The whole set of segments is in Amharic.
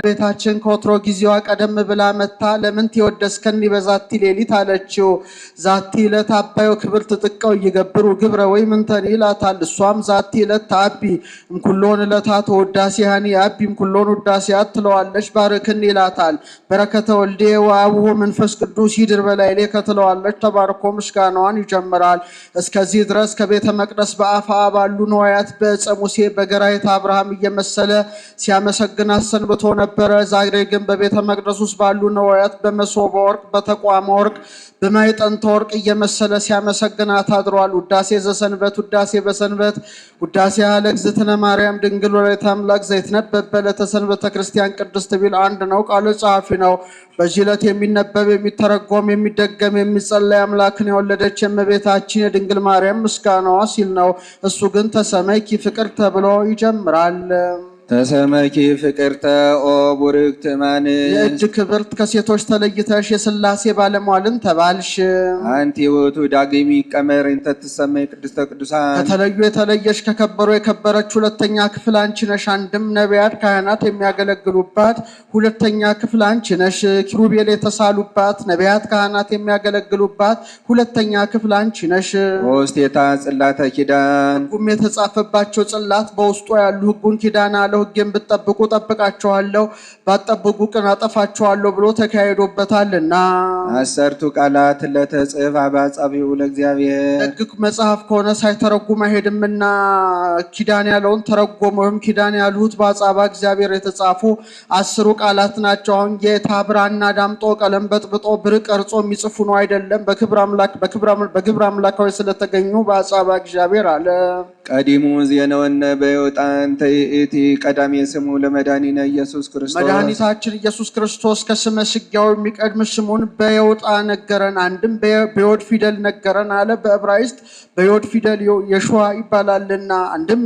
ቤታችን ከወትሮ ጊዜዋ ቀደም ብላ መታ ለምን ትወደስከኒ በዛቲ ሌሊት አለችው። ዛቲ ዕለት አባዮ ክብር ትጥቀው ይገብሩ ግብረ ወይ ምንተን ይላታል። እሷም ዛቲ ዕለት ታቢ እምኩሎን ዕለታት ወዳሴሃኒ አቢ እምኩሎን ውዳሴያት ትለዋለች። ባርክን ይላታል። በረከተ ወልዴ ወአቡሁ መንፈስ ቅዱስ ይድር በላይሌ ከተለዋለች። ተባርኮ ምስጋናዋን ይጀምራል። እስከዚህ ድረስ ከቤተ መቅደስ በአፋ ባሉ ነዋያት በዕፀ ሙሴ በገራይት አብርሃም እየመሰለ ሲያመሰግናት ሰንብቶ ነበረ። ዛሬ ግን በቤተ መቅደስ ውስጥ ባሉ ነዋያት በመሶበ ወርቅ በተቋመ ወርቅ በማዕጠንተ ወርቅ እየመሰለ ሲያመሰግናት አድሯል። ውዳሴ ዘሰንበት ውዳሴ በሰንበት ውዳሴ ያለ እግዝእትነ ማርያም ድንግል ወላዲተ አምላክ ዘይትነበብ በዕለተ ሰንበተ ክርስቲያን ቅድስት ቢል አንድ ነው። ቃሉ ጸሐፊ ነው። በዚህ ዕለት የሚነበብ የሚተረጎም የሚደገም የሚጸለይ አምላክን የወለደች የእመቤታችን የድንግል ማርያም ምስጋናዋ ሲል ነው። እሱ ግን ተሰመይኪ ፍቅርተ ብሎ ይጀምራል። ተሰመኪ ፍቅርተ ኦ ቡርክት ማን የእጅ ክብርት ከሴቶች ተለይተሽ የሥላሴ ባለሟልን ተባልሽ። አንቲ ውእቱ ዳግሚ ቀመር እንተ ትሰመይ ቅድስተ ቅዱሳን ከተለዩ የተለየሽ ከከበሩ የከበረች ሁለተኛ ክፍል አንቺ ነሽ። አንድም ነቢያት ካህናት የሚያገለግሉባት ሁለተኛ ክፍል አንቺ ነሽ። ኪሩቤል የተሳሉባት ነቢያት ካህናት የሚያገለግሉባት ሁለተኛ ክፍል አንቺ ነሽ። ውስቴታ ጽላተ ኪዳን ሕጉም የተጻፈባቸው ጽላት በውስጡ ያሉ ሕጉን ኪዳን አለ ሕጌን ብትጠብቁ ጠብቃችኋለሁ ባትጠብቁ ግን አጠፋችኋለሁ ብሎ ተካሂዶበታልና። አሰርቱ ቃላት ለተጽፋ በአጻብዑ ለእግዚአብሔር ደግ መጽሐፍ ከሆነ ሳይተረጉም አይሄድምና ኪዳን ያለውን ተረጎመ። ወይም ኪዳን ያሉት በአጻባ እግዚአብሔር የተጻፉ 10 ቃላት ናቸው። አሁን ጌታ ብራና ዳምጦ ቀለም በጥብጦ ብር ቀርጾ የሚጽፉ ነው አይደለም። በግብረ አምላካዊ ስለተገኙ በአጻባ እግዚአብሔር አለ። ቀዲሙ ዜናወነ በዮጣን ተይእቲ ቀዳሜ ስሙ ለመድኃኒነ ኢየሱስ ክርስቶስ መድኃኒታችን ኢየሱስ ክርስቶስ ከስመ ስጋው የሚቀድም ስሙን በየውጣ ነገረን። አንድም በዮድ ፊደል ነገረን አለ። በዕብራይስጥ በዮድ ፊደል የሸዋ ይባላልና። አንድም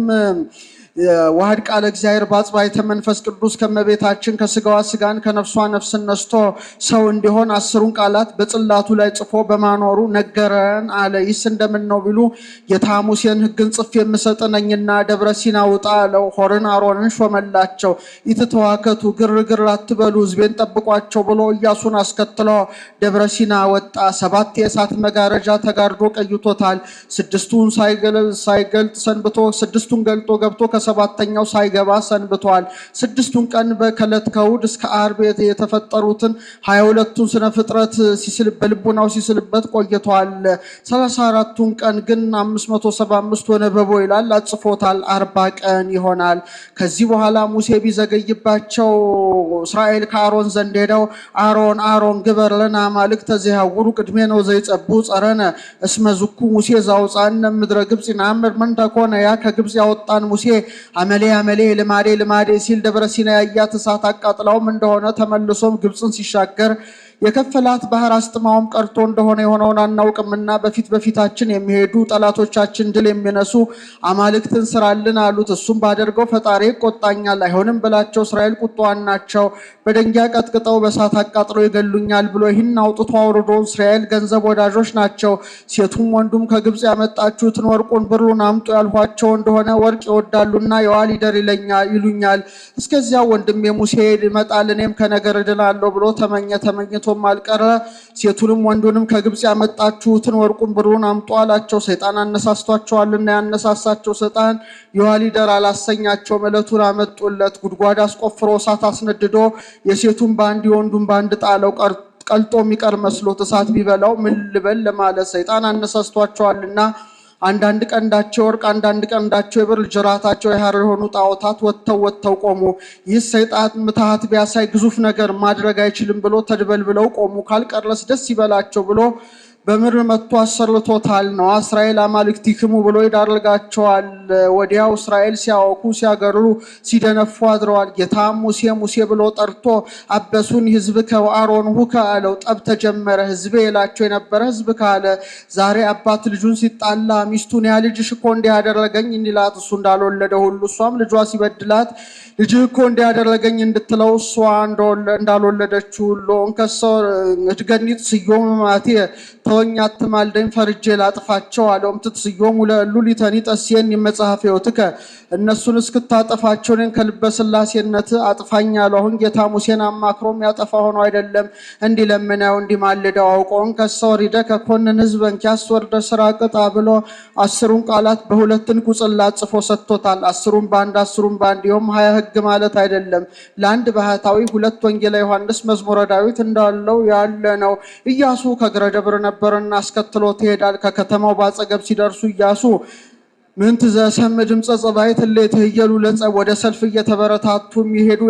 ዋህድ ቃለ እግዚአብሔር በአጽባይተ መንፈስ ቅዱስ ከመቤታችን ከስጋዋ ስጋን ከነፍሷ ነፍስን ነስቶ ሰው እንዲሆን 10ን ቃላት በጽላቱ ላይ ጽፎ በማኖሩ ነገረን አለ። ይስ እንደምን ነው ቢሉ ጌታ ሙሴን ሕግን ጽፍ የምሰጥ ነኝና ደብረ ሲና ውጣ አለው። ሆርን አሮንን ሾመላቸው። ኢትተዋከቱ ግርግር አትበሉ ሕዝቤን ጠብቋቸው ብሎ ኢያሱን አስከትሎ ደብረ ሲና ወጣ። 7 የእሳት መጋረጃ ተጋርዶ ቀይቶታል። 6ቱን ሳይገልጥ ሰንብቶ 6ቱን ገልጦ ገብቶ ከ7ኛው ሳይገባ ሰንብቷል። 6ቱን ቀን ከዕለት ከእሑድ እስከ ዓርብ የተፈጠሩትን 22ቱን ስነ ፍጥረት በልቡናው ሲስልበት ቆይቷል። 34ቱን ቀን ግን 575 ወነበቦ ይላል አጽፎታል። 40 ቀን ይሆናል። ከዚህ በኋላ ሙሴ ቢዘገይባቸው እስራኤል ከአሮን ዘንድ ሄደው አሮን ግበር ለነ አማልክተ ዘያውሩ ቅድሜ ነው ዘይጸቡ ጸረነ እስመ ዝኩ ሙሴ ዘአውፃነ ምድረ ግብፅ ይንአምር ምን ተኮነ ያ ከግብፅ ያወጣን ሙሴ አመሌ ልማዴ ሲል ደብረ ሲና ያያት እሳት አቃጥላውም እንደሆነ ተመልሶም ግብፅን ሲሻገር የከፈላት ባህር አስጥማውም ቀርቶ እንደሆነ የሆነውን አናውቅምና በፊታችን የሚሄዱ ጠላቶቻችን ድል የሚነሱ አማልክትን ስራልን አሉት። እሱም ባደርገው ፈጣሪ ይቆጣኛል። አይሆንም ብላቸው እስራኤል ቁጣዋን ናቸው። በደንጊያ ቀጥቅጠው በእሳት አቃጥለው ይገሉኛል ብሎ ይህን አውጥቶ አውርዶ እስራኤል ገንዘብ ወዳጆች ናቸው። ሴቱም ወንዱም ከግብፅ ያመጣችሁትን ወርቁን ብሩን አምጡ ያልኋቸው እንደሆነ ወርቅ ይወዳሉና የዋል ይደር ይሉኛል። እስከዚያ ወንድሜ ሙሴ ይመጣል እኔም ከነገር እድናለሁ ብሎ ተመኝቶ አልቀረ። ሴቱንም ወንዱንም ከግብፅ ያመጣችሁትን ወርቁን ብሩን አምጡ አላቸው። ሰይጣን አነሳስቷቸዋልና ያነሳሳቸው ሰይጣን የዋሊደር አላሰኛቸው። ዕለቱን አመጡለት። ጉድጓድ አስቆፍሮ እሳት አስነድዶ የሴቱን ባንድ የወንዱን ባንድ ጣለው። ቀልጦ የሚቀር መስሎት እሳት ቢበላው ምን ልበል ለማለት ሰይጣን አነሳስቷቸዋልና አንዳንድ ቀንዳቸው ወርቅ አንዳንድ ቀንዳቸው የብር ጅራታቸው የሐር የሆኑ ጣዖታት ወጥተው ቆሙ። ይህ ሰይጣን ምትሃት ቢያሳይ ግዙፍ ነገር ማድረግ አይችልም ብሎ ተድበልብለው ቆሙ። ካልቀረስ ደስ ይበላቸው ብሎ በምድር መጥቶ አሰርቶታል ነው። እስራኤል አማልክቲክሙ ብሎ ይዳርጋቸዋል። ወዲያው እስራኤል ሲያወኩ ሲያገሩ ሲደነፉ አድረዋል። ጌታ ሙሴ ብሎ ጠርቶ አበሱን ሕዝብከ ወአሮንሁከ አለው። ጠብ ተጀመረ። ሕዝቤ ይላቸው የነበረ ሕዝብ ካለ ዛሬ አባት ልጁን ሲጣላ ሚስቱን ያ ልጅሽ እኮ እንዲያደረገኝ እንዲላት እሱ እንዳልወለደ ሁሉ እሷም ልጇ ሲበድላት ልጅህ እኮ እንዲያደረገኝ እንድትለው እሷ እንዳልወለደችው ሁሉ እንከሰ እድገኒት ስዮም ማቴ ተወኝ አትማልደኝ ፈርጄ ላጥፋቸው አለውም ትትስዮም ለሉ ሊተኒ ጠስየን መጽሐፍ ሕይወትከ እነሱን እስክታጠፋቸው እኔን ከልበ ሥላሴነት አጥፋኝ አለው። አሁን ጌታ ሙሴን አማክሮም ያጠፋ ሆኖ አይደለም እንዲለምነው እንዲማልደው አውቆን ከሰወሪደ ከኮንን ሕዝበን ያስወርደ ስራ ቅጣ ብሎ 10ሩን ቃላት በሁለት ዕንቁ ጽላት ጽፎ ሰጥቶታል። 10ሩን በአንድ 10ሩን በአንድ ይሁን 20 ሕግ ማለት አይደለም። ለአንድ ባህታዊ ሁለት ወንጌላ ዮሐንስ መዝሙረ ዳዊት እንዳለው ያለ ነው። ኢያሱ ከግረ ደብር ነበርና አስከትሎ ትሄዳል። ከከተማው ባጸገብ ሲደርሱ ኢያሱ ምን ትዘሰም ድምፀ ጸባይት ለተ ይየሉ ለጸብ ወደ ሰልፍ እየተበረታቱ የሚሄዱ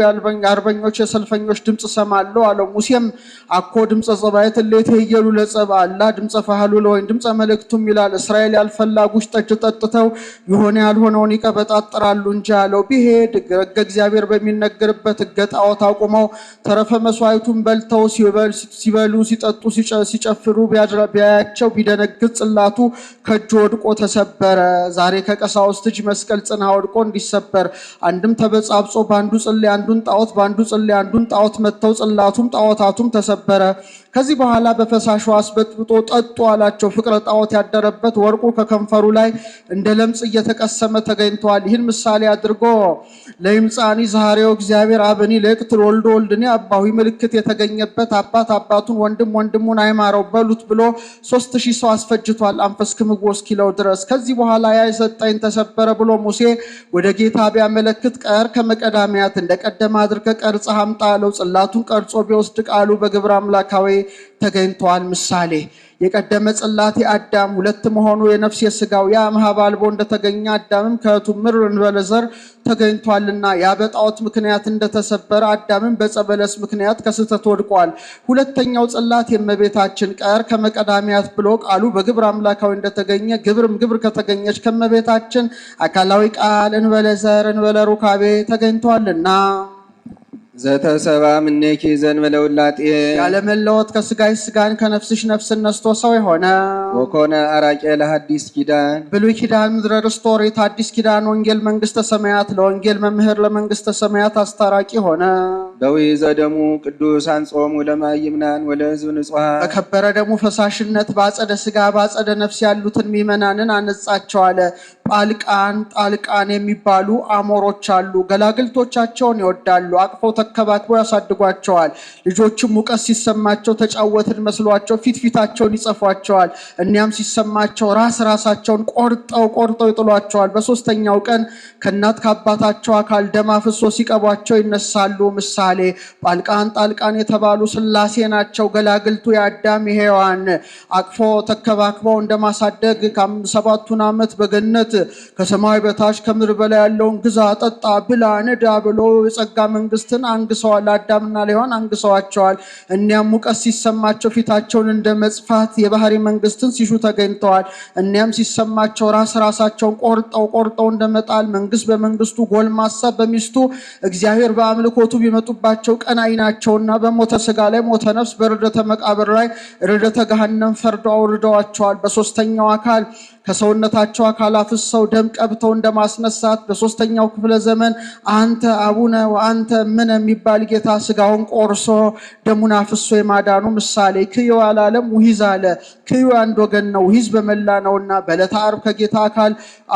አርበኞች የሰልፈኞች ድምጽ ሰማለው አለው። ሙሴም አኮ ድምፀ ጸባይት ለተ ይየሉ ለጸብ አላ ድምፀ ፈሃሉ ለወይን ድምፀ መልእክቱም ይላል። እስራኤል ያልፈላጉሽ ጠጅ ጠጥተው የሆነ ያልሆነውን ይቀበጣጥራሉ እንጂ አለው። ቢሄድ ሕገ እግዚአብሔር በሚነገርበት ሕገ ጣዖት አቁመው ተረፈ መስዋዕቱን በልተው ሲበሉ ሲጠጡ ሲጨፍሩ ቢያያቸው ቢደነግጥ ጽላቱ ከእጁ ወድቆ ተሰበረ። ዛሬ ከቀሳውስት እጅ መስቀል ጽና ወድቆ እንዲሰበር አንድም ተበጻብጾ ባንዱ ጽሌ አንዱን ጣዖት ባንዱ ጽሌ አንዱን ጣዖት መተው ጽላቱም ጣዖታቱም ተሰበረ። ከዚህ በኋላ በፈሳሹ አስበጥብጦ ጠጡ አላቸው። ፍቅረ ጣዖት ያደረበት ወርቁ ከከንፈሩ ላይ እንደ ለምጽ እየተቀሰመ ተገኝቷል። ይህን ምሳሌ አድርጎ ለይምጻኒ ዛሬው እግዚአብሔር አብኒ ለቅትል ወልዶ ወልድኒ አባዊ ምልክት የተገኘበት አባት አባቱን ወንድም ወንድሙን አይማረው በሉት ብሎ 3000 ሰው አስፈጅቷል። አንፈስክምዎ እስኪለው ድረስ ከዚህ በኋላ ያ የሰጠኝ ተሰበረ ብሎ ሙሴ ወደ ጌታ ቢያመለክት ቀር ከመቀዳሚያት እንደቀደመ አድርገ ቀርጸ አምጣ አለው። ጽላቱን ቀርጾ ቢወስድ ቃሉ በግብረ አምላካዊ ተገኝቷል። ምሳሌ የቀደመ ጽላት የአዳም ሁለት መሆኑ የነፍስ የሥጋው ያ እምኀበ አልቦ እንደተገኘ አዳምም ከእቱ ምድር እንበለ ዘር ተገኝቷልና ያ በጣዖት ምክንያት እንደተሰበረ አዳምም በጸበለስ ምክንያት ከስህተት ወድቋል። ሁለተኛው ጽላት የእመቤታችን ቀር ከመቀዳሚያት ብሎ ቃሉ በግብረ አምላካዊ እንደተገኘ ግብር ከተገኘች ከእመቤታችን አካላዊ ቃል እንበለ ዘር እንበለ ሩካቤ ተገኝቷልና ዘተሰባ ምኔኪ ዘእንበለ ውላጤ ያለመለወጥ ከስጋሽ ስጋን ከነፍስሽ ነፍስን ነስቶ ሰው የሆነ ወኮነ አራቄ ለሐዲስ ኪዳን ብሉይ ኪዳን ምድረ ርስት ኦሪት አዲስ ኪዳን ወንጌል መንግስተ ሰማያት ለወንጌል መምህር ለመንግስተ ሰማያት አስታራቂ ሆነ። በውይ ዘደሙ ቅዱስ አንጾሙ ለማይምናን ወለሕዝብ ንጹሐን በከበረ ደሙ ፈሳሽነት ባጸደ ስጋ ባጸደ ነፍስ ያሉትን ምእመናንን አነጻቸው አለ። ጣልቃን የሚባሉ አሞሮች አሉ። ገላግልቶቻቸውን ይወዳሉ። አቅፈው ተከባክበው ያሳድጓቸዋል። ልጆችም ሙቀት ሲሰማቸው ተጫወትን መስሏቸው ፊታቸውን ይጸፏቸዋል። እኒያም ሲሰማቸው ራሳቸውን ቆርጠው ይጥሏቸዋል። በሶስተኛው ቀን ከእናት ከአባታቸው አካል ደም አፍሶ ሲቀቧቸው ይነሳሉ። ምሳሌ ጣልቃን የተባሉ ሥላሴ ናቸው። ገላግልቱ የአዳም የሔዋን አቅፎ ተከባክበው እንደማሳደግ ከ7ቱን ዓመት በገነት ከሰማይ በታች ከምድር በላይ ያለውን ግዛ ጠጣ ብላ ንዳ ብሎ የጸጋ መንግስትን አንግሰዋል። አዳምና ሔዋን አንግሰዋቸዋል። እኒያም ሙቀት ሲሰማቸው ፊታቸውን እንደ መጽፋት የባህሪ መንግስትን ሲሹ ተገኝተዋል። እኒያም ሲሰማቸው ራሳቸውን ቆርጠው እንደመጣል መንግስት በመንግስቱ ጎልማሳ በሚስቱ እግዚአብሔር በአምልኮቱ ቢመጡባቸው ቀናኢ ናቸውና በሞተ ስጋ ላይ ሞተ ነፍስ በርደተ መቃብር ላይ ርደተ ገሃነም ፈርደው አውርደዋቸዋል። በሶስተኛው አካል ከሰውነታቸው አካል አፍሰው ደም ቀብተው እንደማስነሳት በሶስተኛው ክፍለ ዘመን አንተ አቡነ ወአንተ ምን የሚባል ጌታ ስጋውን ቆርሶ ደሙን አፍሶ የማዳኑ ምሳሌ ክዩ አላለም ውሂዝ አለ። ክዩ አንድ ወገን ነው፣ ውሂዝ በመላ ነውና በዕለተ ዓርብ ከጌታ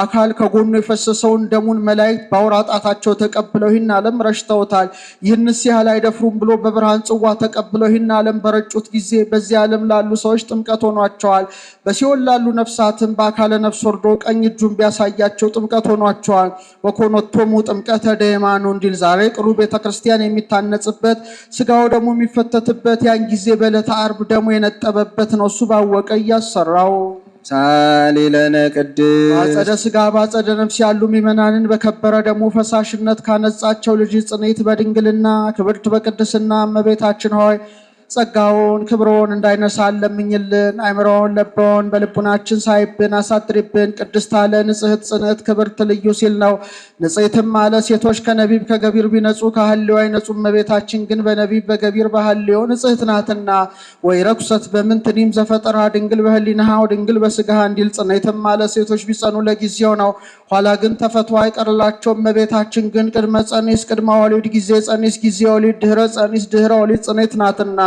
አካል ከጎኑ የፈሰሰውን ደሙን መላእክት በአውራ ጣታቸው ተቀብለው ይህን ዓለም ረሽተውታል። ይህንስ ያህል አይደፍሩም ብሎ በብርሃን ጽዋ ተቀብለው ይህን ዓለም በረጩት ጊዜ በዚህ ዓለም ላሉ ሰዎች ጥምቀት ሆኗቸዋል። በሲኦል ላሉ ነፍሳትም ካለ ነፍስ ወርዶ ቀኝ እጁን ቢያሳያቸው ጥምቀት ሆኗቸዋል። ወኮኖቶሙ ጥምቀተ ደየማኑ እንዲል ዛሬ ቅሩ ቤተክርስቲያን የሚታነጽበት ስጋው ደግሞ የሚፈተትበት ያን ጊዜ በዕለተ ዓርብ ደሙ የነጠበበት ነው። እሱ ባወቀ እያሰራው ሳሊለነ ቅድስ ባጸደ ስጋ ባጸደ ነፍስ ያሉ ምእመናንን በከበረ ደሙ ፈሳሽነት ካነጻቸው ልጅ ጽኔት በድንግልና ክብርት በቅድስና እመቤታችን ሆይ ጸጋውን ክብሮን እንዳይነሳን ለምኝልን። አይምሮን ለቦን በልቡናችን ሳይብን አሳድሪብን። ቅድስት አለ ንጽሕት ጽንዕት ክብርት ልዩ ሲል ነው። ንጽሕትም አለ ሴቶች ከነቢብ ከገቢር ቢነጹ ከሐልዮ አይነጹም። እመቤታችን ግን በነቢብ በገቢር በሐልዮ ንጽሕት ናትና። ወይ ረኩሰት በምንትኒም ዘፈጠራ ድንግል በህሊናሃ ድንግል በስጋሃ እንዲል ጽኔትም አለ ሴቶች ቢጸኑ ለጊዜው ነው፣ ኋላ ግን ተፈቶ አይቀርላቸውም። እመቤታችን ግን ቅድመ ጸኒስ ቅድመ ወሊድ ጊዜ ጸኒስ ጊዜ ወሊድ ድህረ ጸኒስ ድህረ ወሊድ ጽኔት ናትና።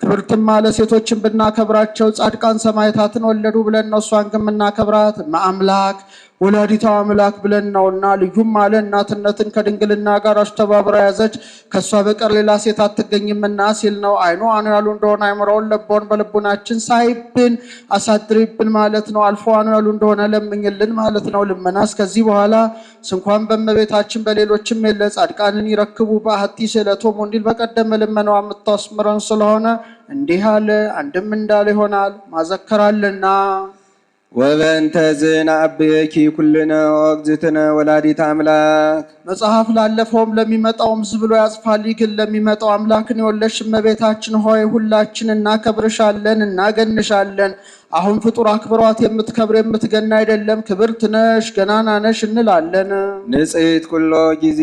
ክብርትም አለ ሴቶችን ብናከብራቸው ጻድቃን ሰማዕታትን ወለዱ ብለን ነው እሷን ግን የምናከብራት አምላክ ወላዲተ አምላክ ብለን ነውና። ልዩም አለ እናትነትን ከድንግልና ጋር አስተባብራ ያዘች ከሷ በቀር ሌላ ሴት አትገኝምና ሲል ነው። አይኑ አኑ ያሉ እንደሆነ አይምሮውን ለቦን በልቡናችን ሳይብን አሳድሪብን ማለት ነው። አልፎ አኑ ያሉ እንደሆነ ለምኝልን ማለት ነው። ልመናስ ከዚህ በኋላ ስንኳን በእመቤታችን በሌሎችም የለ ጻድቃንን ይረክቡ በአሐቲ ስእለቶሙ እንዲል በቀደመ ልመናዋ የምታስምረን ስለሆነ እንዲህ አለ። አንድም እንዳለ ይሆናል ማዘከራልና ወበእንተ ዝንአብየኪ ኩልነ ወእግዝእትነ ወላዲተ አምላክ መጽሐፍ ላለፈውም ለሚመጣውም ዝብሎ ያጽፋል። ግን ለሚመጣው አምላክን የወለድሽ እመቤታችን ሆይ ሁላችን እናከብርሻለን እናገንሻለን። አሁን ፍጡር አክብሯት የምትከብር የምትገና አይደለም ክብርት ነሽ ገናና ነሽ እንላለን። ንጽሕት ኩሎ ጊዜ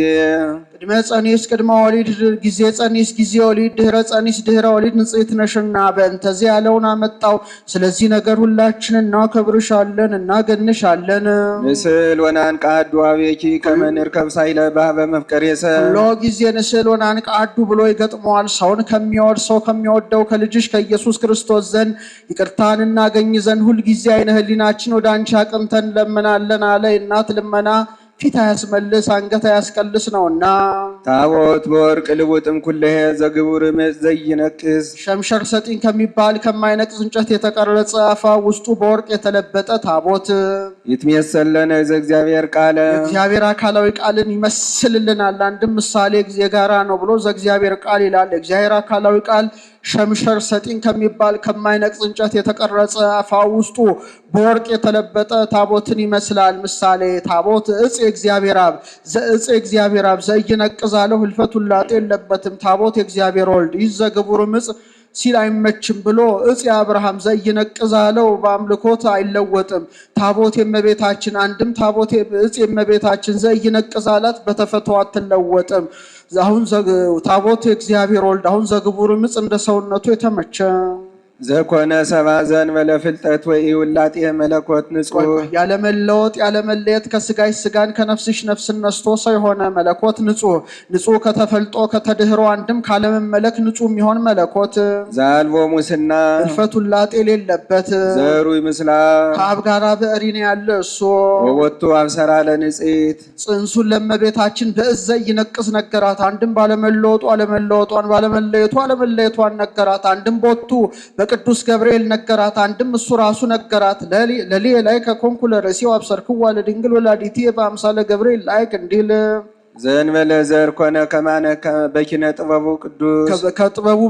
ቅድመ ጸኒስ ቅድመ ወሊድ ጊዜ ጸኒስ ጊዜ ወሊድ ድህረ ጸኒስ ድህረ ወሊድ ንጽሕት ነሽና በእንተዚህ ያለውን አመጣው። ስለዚህ ነገር ሁላችን እናከብርሻለን እናገንሻለን። ንስል ወናንቃ አድዋቤኪ ከመ ንርከብ ሳይለ ባህበ መፍቀሬ ሰብ ሁሎ ጊዜ ንስል ወናንቃ አዱ ብሎ ይገጥመዋል። ሰውን ከሚወድ ሰው ከሚወደው ከልጅሽ ከኢየሱስ ክርስቶስ ዘንድ ይቅርታን እናገኝ ዘንድ ሁልጊዜ አይነ ህሊናችን ወደ አንቺ አቅንተን ለምናለን አለ። እናት ልመና ፊት አያስመልስ አንገት አያስቀልስ ነውና። ታቦት በወርቅ ልቡጥም ኩለሄ ዘግቡር ዘይነቅስ ሸምሸር ሰጢን ከሚባል ከማይነቅስ እንጨት የተቀረጸ አፋ ውስጡ በወርቅ የተለበጠ ታቦት ይትሜሰለነ ዘእግዚአብሔር ቃለ እግዚአብሔር አካላዊ ቃልን ይመስልልናል። አንድም ምሳሌ የጋራ ነው ብሎ ዘእግዚአብሔር ቃል ይላል። እግዚአብሔር አካላዊ ቃል ሸምሸር ሰጢን ከሚባል ከማይነቅስ እንጨት የተቀረጸ አፋ ውስጡ በወርቅ የተለበጠ ታቦትን ይመስላል። ምሳሌ ታቦት እጽ የእግዚአብሔር አብ ዘእጽ የእግዚአብሔር አብ ዘይነቅዛለው ህልፈት ውላጤ የለበትም። ታቦት የእግዚአብሔር ወልድ ይዘግቡር ምጽ ሲል አይመችም ብሎ እጽ የአብርሃም ዘይነቅዛለው በአምልኮት አይለወጥም። ታቦት የእመቤታችን አንድም ታቦት እጽ የእመቤታችን ዘይነቅዛላት በተፈጥሮ አትለወጥም። አሁን ታቦት የእግዚአብሔር ወልድ አሁን ዘግቡር ምጽ እንደ ሰውነቱ የተመቸ ዘኮነ ሰብአ ዘእንበለ ፍልጠት ወኢውላጤ መለኮት ንጹሕ ያለመለወጥ ያለመለየት ከስጋሽ ስጋን ከነፍስሽ ነፍስን ነስቶ ሰው የሆነ መለኮት ንጹሕ ከተፈልጦ ከተድህሮ አንድም ካለመመለክ ንጹሕ የሚሆን መለኮት ዘአልቦ ሙስና ህልፈት ውላጤ የሌለበት ዘሩይ ምስላ ከአብ ጋራ በእሪን ያለ እሱ ወቦቱ አብሰራ ለንጽሕት ጽንሱን ለእመቤታችን በእዘ ይነቅስ ነገራት። አንድም ባለመለወጡ አለመለወጧን ባለመለየቱ አለመለየቷን ነገራት። አንድም ቦቱ ቅዱስ ገብርኤል ነገራት። አንድም እሱ ራሱ ነገራት። ለሊ ላይ ከኮንኩ ለርእሲው አብሰርክዋ ለድንግል ወላዲቲ በአምሳለ ገብርኤል ላይ እንዲል ዘእንበለ ዘር ኮነ ከማነ በኪነ ጥበቡ ቅዱስ ከጥበቡ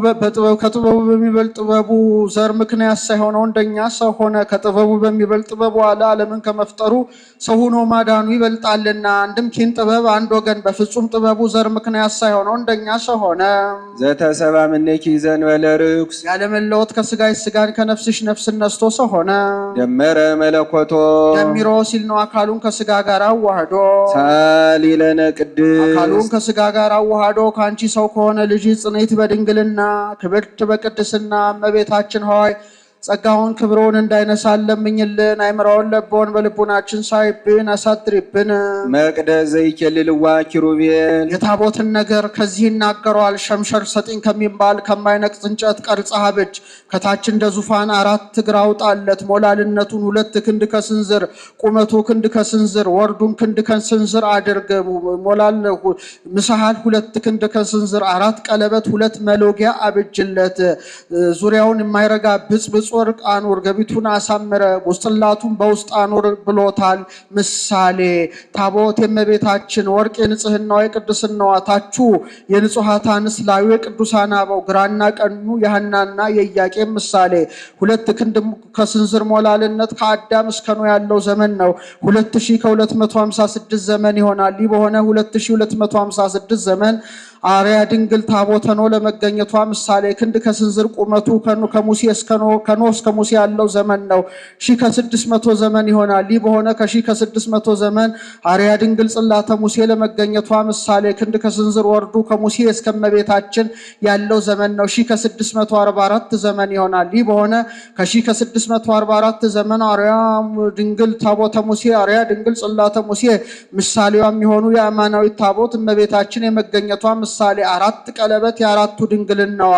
በሚበልጥ ጥበቡ ዘር ምክንያት ሳይሆነው እንደኛ ሰው ሆነ። ከጥበቡ በሚበልጥ ጥበቡ አለ ዓለምን ከመፍጠሩ ሰው ሆኖ ማዳኑ ይበልጣልና። አንድም ኪን ጥበብ አንድ ወገን በፍጹም ጥበቡ ዘር ምክንያት ሳይሆነው እንደኛ ሰው ሆነ። ዘተሰባ ምኔኪ ዘእንበለ ርኩስ ያለመለወጥ ከስጋሽ ስጋን ከነፍስሽ ነፍስን ነስቶ ሰው ሆነ። ደመረ መለኮቶ ደሚሮ ሲል ነው አካሉን ከስጋ ጋር አዋህዶ ሳሊለነ አካሉን ከስጋ ጋር አዋህዶ ከአንቺ ሰው ከሆነ ልጅ ጽኔት በድንግልና ክብርት በቅድስና እመቤታችን ሆይ ጸጋውን ክብሩን እንዳይነሳን ለምኝልን። አይምራውን ለቦን በልቡናችን ሳይብን አሳድሪብን። መቅደስ ዘይኬልልዋ ኪሩቤል የታቦትን ነገር ከዚህ ይናገረዋል። ሸምሸር ሰጢን ከሚባል ከማይነቅስ እንጨት ቀርጸህ አብጅ። ከታች እንደ ዙፋን 4 እግር አውጣለት። ሞላልነቱን 2 ክንድ ከስንዝር ቁመቱ ክንድ ከስንዝር ወርዱን ክንድ ከስንዝር አድርግ። ሞላል ምሳሃል 2 ክንድ ከስንዝር 4 ቀለበት 2 መሎጊያ አብጅለት። ዙሪያውን የማይረጋ ብጽብጽ ወርቅ አኑር። ገቢቱን አሳምረ ውስጥላቱን በውስጥ አኑር ብሎታል። ምሳሌ ታቦት የእመቤታችን ወርቅ የንጽህናዋ የቅድስናዋ ታቹ የንጹሐት አንስ ላዩ የቅዱሳን አበው ግራና ቀኙ የሐናና የኢያቄም ምሳሌ 2 ክንድ ከስንዝር ሞላልነት ከአዳም እስከ ኖህ ያለው ዘመን ነው። 2256 ዘመን ይሆናል። ይህ በሆነ 2256 ዘመን አርያ ድንግል ታቦተ ኖህ ለመገኘቷ ምሳሌ ክንድ ከስንዝር ቁመቱ ከሙሴ እስከ ኖህ እስከ ሙሴ ያለው ዘመን ነው። 1600 ዘመን ይሆናል። ይህ በሆነ ከ1600 ዘመን አርያ ድንግል ጽላተ ሙሴ ለመገኘቷ ምሳሌ ክንድ ከስንዝር ወርዱ ከሙሴ እስከ እመቤታችን ያለው ዘመን ነው። 1644 ዘመን ይሆናል። ይህ በሆነ ከ1644 ዘመን አርያ ድንግል ታቦተ ሙሴ አርያ ድንግል ጽላተ ሙሴ ምሳሌዋ የሚሆኑ የአማናዊት ታቦት እመቤታችን የመገኘቷ ምሳሌ አራት ቀለበት የአራቱ ድንግልናዋ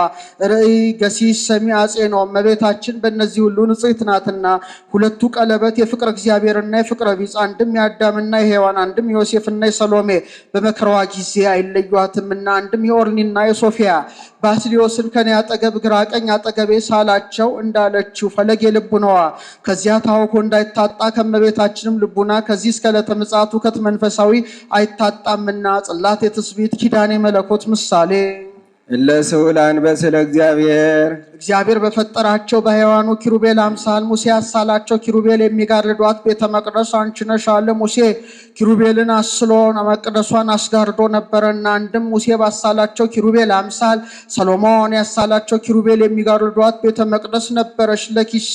ርዕይ ገሲስ ሰሚ አጼ ነው። እመቤታችን በእነዚህ ሁሉ ንጽሕት ናትና ሁለቱ ቀለበት የፍቅረ እግዚአብሔርና የፍቅረ ቢጽ አንድም የአዳምና የሔዋን አንድም የዮሴፍና የሰሎሜ በመከራዋ ጊዜ አይለዩአትምና አንድም የኦርኒና የሶፊያ ባስልዮስን ከኔ አጠገብ ግራ ቀኝ አጠገቤ ሳላቸው እንዳለችው ፈለጌ ልቡናዋ ከዚያ ታውኮ እንዳይታጣ ከመቤታችንም ልቡና ከዚህ እስከ ዕለተ ምጽአቱ ከት መንፈሳዊ አይታጣምና ጽላት የትስብእት ኪዳኔ መለኮት ምሳሌ እለ ስዑላን በስለ እግዚአብሔር በፈጠራቸው በሕያዋኑ ኪሩቤል አምሳል ሙሴ ያሳላቸው ኪሩቤል የሚጋርዷት ቤተ መቅደስ አንቺ ነሽ አለ። ሙሴ ኪሩቤልን አስሎ መቅደሷን አስጋርዶ ነበረና አንድም ሙሴ ባሳላቸው ኪሩቤል አምሳል ሰሎሞን ያሳላቸው ኪሩቤል የሚጋርዷት ቤተ መቅደስ ነበረች። ለኪሰ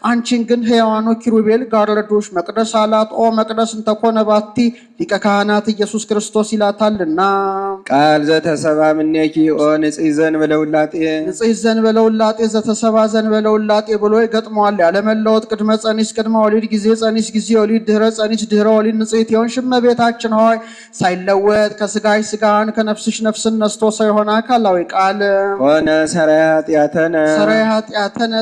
አንቺን ግን ሕያዋኑ ኪሩቤል ጋረዶሽ መቅደስ አላት። ኦ መቅደስ እንተኮነ ባቲ ሊቀ ካህናት ኢየሱስ ክርስቶስ ይላታልና ቃል ዘተሰባ ምኔኪ ኦ ንጽሕ ዘእንበለውላጤ ንጽሕ ዘእንበለውላጤ ዘተሰባ ዘእንበለውላጤ ብሎ ይገጥመዋል። ያለመለወጥ ቅድመ ጸኒስ ቅድመ ወሊድ ጊዜ ጸኒስ ጊዜ ወሊድ ድህረ ጸኒስ ድህረ ወሊድ ንጽሕት የሆንሽ እመቤታችን ሆይ ሳይለወጥ ከስጋሽ ስጋን ከነፍስሽ ነፍስን ነስቶ ሰው የሆነ አካላዊ ቃል ሆነ ሰራይ ኃጢአተነ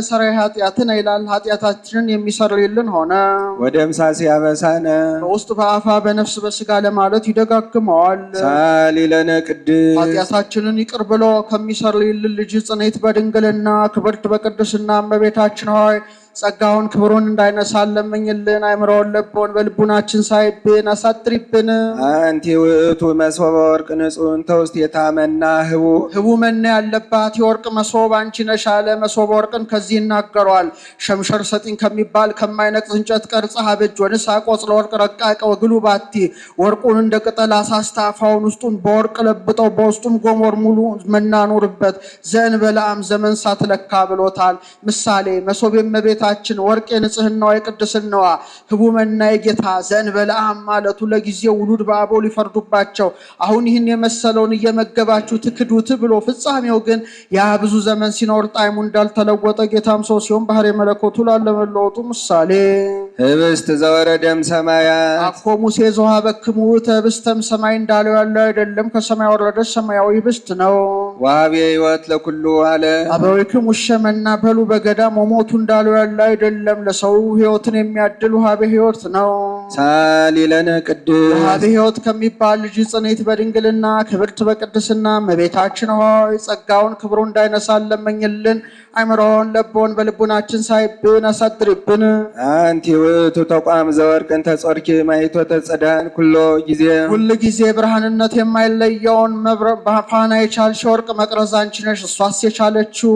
ሰራይ ኃጢአተነ ይላል። ኃጢአታችንን የሚሰርይልን ሆነ። ወደምሳሴ አበሳነ በውስጥ በአፋ በነፍስ በስጋ ለማለት ይደጋግመዋል። ሳሊ ለነ ቅድስ ኃጢአታችንን ይቅር ብሎ ከሚሰርይልን ልጅ ጽኔት በድንግልና ክብርት በቅድስና እመቤታችን ሆይ ጸጋውን ክብሩን እንዳይነሳን ለምኝልን። አይምሮውን ለቦን በልቡናችን ሳይብን አሳድሪብን። አንቲ ውእቱ መሶበ ወርቅ ንጹሕ እንተ ውስቴታ መና ህቡ መና ያለባት የወርቅ መሶብ አንቺ ነሽ አለ። መሶበ ወርቅን ከዚህ ይናገረዋል። ሸምሸር ሰጢን ከሚባል ከማይነቅዝ እንጨት ቀርጸ ሀበጅ ወንሳ ቆጽለ ወርቅ ረቃቀ ወግሉ ባቲ ወርቁን እንደ ቅጠል አሳስታ አፋውን ውስጡን በወርቅ ለብጠው በውስጡም ጎሞር ሙሉ መና ኑርበት ዘእንበለዓም ዘመን ሳትለካ ብሎታል። ምሳሌ መሶብ የእመቤታችን ወርቅ የንጽህናዋ የቅድስናዋ ህቡ መና የጌታ ዘእንበለዓም ማለቱ ለጊዜው ውሉድ በአበው ሊፈርዱባቸው አሁን ይህን የመሰለውን እየመገባችሁ ትክዱት ብሎ ፍጻሜው ግን ያ ብዙ ዘመን ሲኖር ጣዕሙ እንዳልተለወጠ ጌታም ሰው ሲሆን ባህሪ መለኮቱ ላለመለወጡ ምሳሌ ህብስት ዘወረደም ሰማያት አኮ ሙሴ ዘወሀበክሙ ህብስተም ሰማይ እንዳለው ያለ አይደለም፣ ከሰማይ ወረደ ሰማያዊ ህብስት ነው። ወሀቤ ሕይወት ለኩሉ አለ አበዊክሙ ሸመና በሉ በገዳም ወሞቱ እንዳለው ያለ አይደለም፣ ለሰው ህይወትን የሚያድል ወሀቤ ሕይወት ነው። ሳሊ ለነ ቅድስ ወሀቤ ሕይወት ከሚባል ልጅ ጽኔት በድንግልና ክብርት በቅድስና እመቤታችን ሆይ ጸጋውን ክብሩ እንዳይነሳን ለመኝልን። አይምሮን ለቦን በልቡናችን ሳይብን አሳድሪብን። አንቲ ውእቱ ተቋም ዘወርቅ እንተ ጾርኪ ማይቶተ ጸዳን ኩሎ ጊዜ ብርሃንነት የማይለየውን ፋና የቻልሽ ወርቅ መቅረዝ አንቺ ነሽ። እሷስ የቻለችው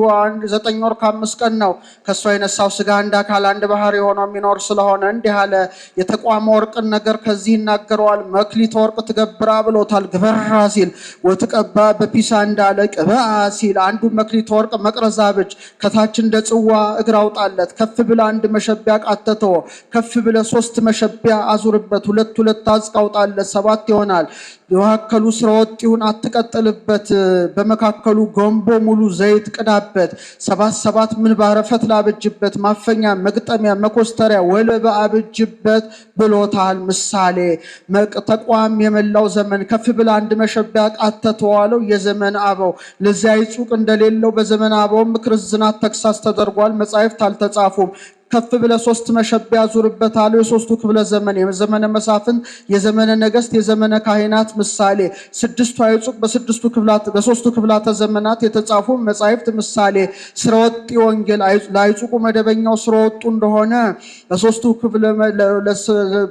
9 ወር ከ5 ቀን ነው። ከእሷ የነሳው ስጋ አንድ አካል አንድ ባህሪ ሆኖ የሚኖር ስለሆነ እንዲህ አለ። የተቋመ ወርቅን ነገር ከዚህ ይናገረዋል። መክሊት ወርቅ ትገብራ ብሎታል። ግበራ ሲል ወትቀባ በፒሳ እንዳለ ቅብአ ሲል አንዱ መክሊት ወርቅ መቅረዛ ብጅ ከታች እንደ ጽዋ እግር አውጣለት። ከፍ ብለ 1 መሸቢያ ቃተተው ከፍ ብለ 3 መሸቢያ አዙርበት። 2 አዝቅ አውጣለት 7 ይሆናል። የመካከሉ ስርወጥ ይሁን አትቀጥልበት። በመካከሉ ገንቦ ሙሉ ዘይት ቅዳበት። 7 ምንባረ ፈትል አብጅበት። ማፈኛ መግጠሚያ መኮስተሪያ ወለበ አብጅበት ብሎታል። ምሳሌ ተቋም የመላው ዘመን ከፍ ብለ 1 መሸቢያ ቃተተው አለው። የዘመን አበው ለዚያ ይጹቅ እንደሌለው በዘመን አበው ምክር ዝናት ተክሳስ ተደርጓል። መጻሕፍት አልተጻፉም። ከፍ ብለ 3 መሸቢያ ዙርበት አለው። የሶስቱ ክፍለ ዘመን የዘመነ መሳፍንት የዘመነ ነገስት የዘመነ ካህናት ምሳሌ 6ቱ አይጹቅ በሶስቱ ክፍላተ ዘመናት የተጻፉ መጻሕፍት ምሳሌ ስርወጥ ወንጌል ላይጹቁ መደበኛው ስርወጡ እንደሆነ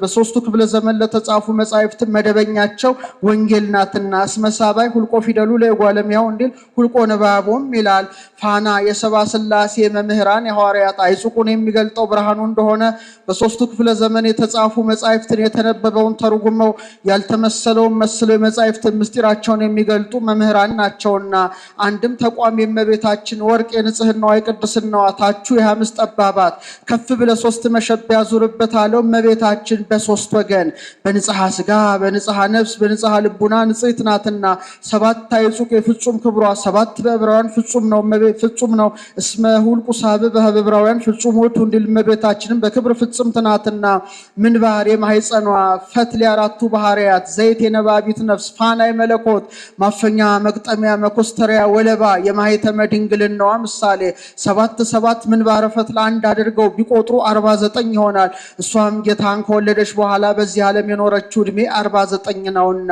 በሶስቱ ክፍለ ዘመን ለተጻፉ መጻሕፍት መደበኛቸው ወንጌል ናትና አስመሳባይ ሁልቆ ፊደሉ ለጓለሚያው እንዲል ሁልቆ ንባቦም ይላል። ፋና የሰባ ስላሴ መምህራን የሐዋርያት አይጹቁን የሚገልጠው ብርሃኑ እንደሆነ በሶስቱ ክፍለ ዘመን የተጻፉ መጻሕፍትን የተነበበውን ተርጉመው ያልተመሰለውን መስለው የመጻሕፍትን ምስጢራቸውን የሚገልጡ መምህራን ናቸውና አንድም ተቋም የእመቤታችን ወርቅ የንጽህናዋ የቅድስናዋ ታቹ የ5 ጠባባት ከፍ ብለ 3 መሸቢያ ዙርበት አለው። እመቤታችን በ3 ወገን በንጽሐ ስጋ በንጽሐ ነፍስ በንጽሐ ልቡና ንጽሕት ናትና 7 አይጹቅ የፍጹም ክብሯ 7 በዕብራውያን ፍጹም ነው። እስመ ሁልቁ ሳብ በዕብራውያን ፍጹም ውእቱ ድንግል እመቤታችንን በክብር ፍጽምት ናትና ምንባር የማኅፀኗ ፈትል የአራቱ ባህርያት ዘይት የነባቢት ነፍስ ፋና የመለኮት ማፈኛ መግጠሚያ መኮስተሪያ ወለባ የማኅተመ ድንግልናዋ ምሳሌ 7 ምንባረ ፈትል አንድ አድርገው ቢቆጥሩ 49 ይሆናል። እሷም ጌታን ከወለደች በኋላ በዚህ ዓለም የኖረችው ዕድሜ 49 ነውና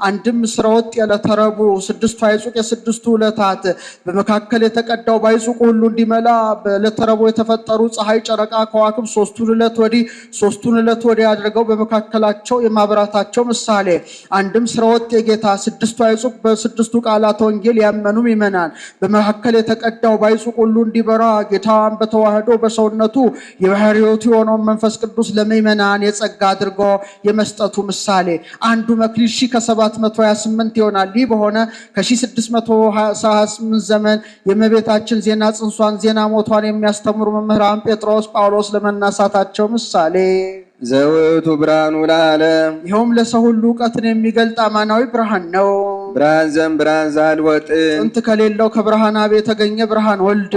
አንድም ምስረ ወጥ የዕለተ ረቡዕ ስድስቱ አይጹቅ የስድስቱ ዕለታት በመካከል የተቀዳው ባይጹቅ ሁሉ እንዲመላ በዕለተ ረቡዕ የተፈጠሩ ፀሐይ፣ ጨረቃ፣ ከዋክብት ሶስቱን ዕለት ወዲህ ሶስቱን ዕለት ወዲህ አድርገው በመካከላቸው የማብራታቸው ምሳሌ አንድም ስረ ወጥ የጌታ ስድስቱ አይጹቅ በስድስቱ ቃላት ወንጌል ያመኑ ይመናል በመካከል የተቀዳው ባይጹቅ ሁሉ እንዲበራ ጌታን በተዋህዶ በሰውነቱ የባሕርይ ሕይወቱ የሆነውን መንፈስ ቅዱስ ለምእመናን የጸጋ አድርጎ የመስጠቱ ምሳሌ አንዱ መክሊት 1728 ይሆናል። ይህ በሆነ ከ1628 ዘመን የእመቤታችን ዜና ጽንሷን ዜና ሞቷን የሚያስተምሩ መምህራን ጴጥሮስ፣ ጳውሎስ ለመናሳታቸው ምሳሌ ዘውቱ ብርሃኑ ለዓለም ይኸውም ለሰው ሁሉ እውቀትን የሚገልጥ አማናዊ ብርሃን ነው። ብርሃን ዘም ብርሃን ዛልወጥ ጥንት ከሌለው ከብርሃን አብ የተገኘ ብርሃን ወልድ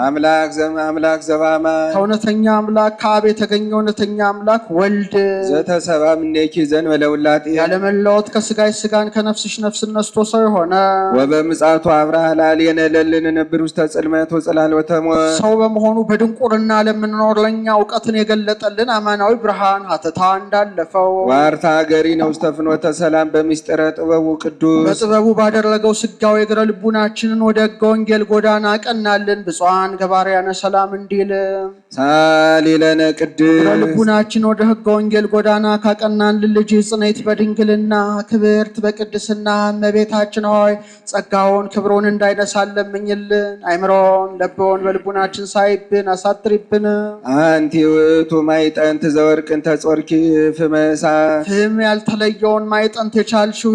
አምላክ ዘም አምላክ ዘባማ ከእውነተኛ አምላክ ከአብ የተገኘ እውነተኛ አምላክ ወልድ ዘተሰባ ምኔኪ ዘን በለውላጤ ያለመለወጥ ከስጋይ ስጋን ከነፍስሽ ነፍስን ነስቶ ሰው የሆነ ወበምጽአቱ አብርሃ ላልየነ ለልን ነብር ውስተ ጽልመት ወጽላልወተ ሞት ሰው በመሆኑ በድንቁርና ለምንኖር ለኛ እውቀትን የገለጠልን አማናዊ ብርሃን ሀተታ እንዳለፈው ዋርታ ገሪ ነው ውስተ ፍኖተ ሰላም በሚስጥረ ጥበቡ ቅዱስ በጥበቡ ባደረገው ስጋው የእግረ ልቡናችንን ወደ ሕገ ወንጌል ጎዳና አቀናልን። ብፁዓን ገባርያነ ሰላም እንዲል ሳሊለነ ቅድስ እግረ ልቡናችን ወደ ሕገ ወንጌል ጎዳና ካቀናልን ልጅ ጽኔት በድንግልና ክብርት በቅድስና እመቤታችን ሆይ ጸጋውን ክብሩን እንዳይነሳን ለምኝልን። አይምሮን ለቦን በልቡናችን ሳይብን አሳድሪብን። አንቲ ውእቱ ማይጠንት ዘወርቅን ተጾርኪ ፍመሳ ፍም ያልተለየውን ማይጠንት የቻልሽው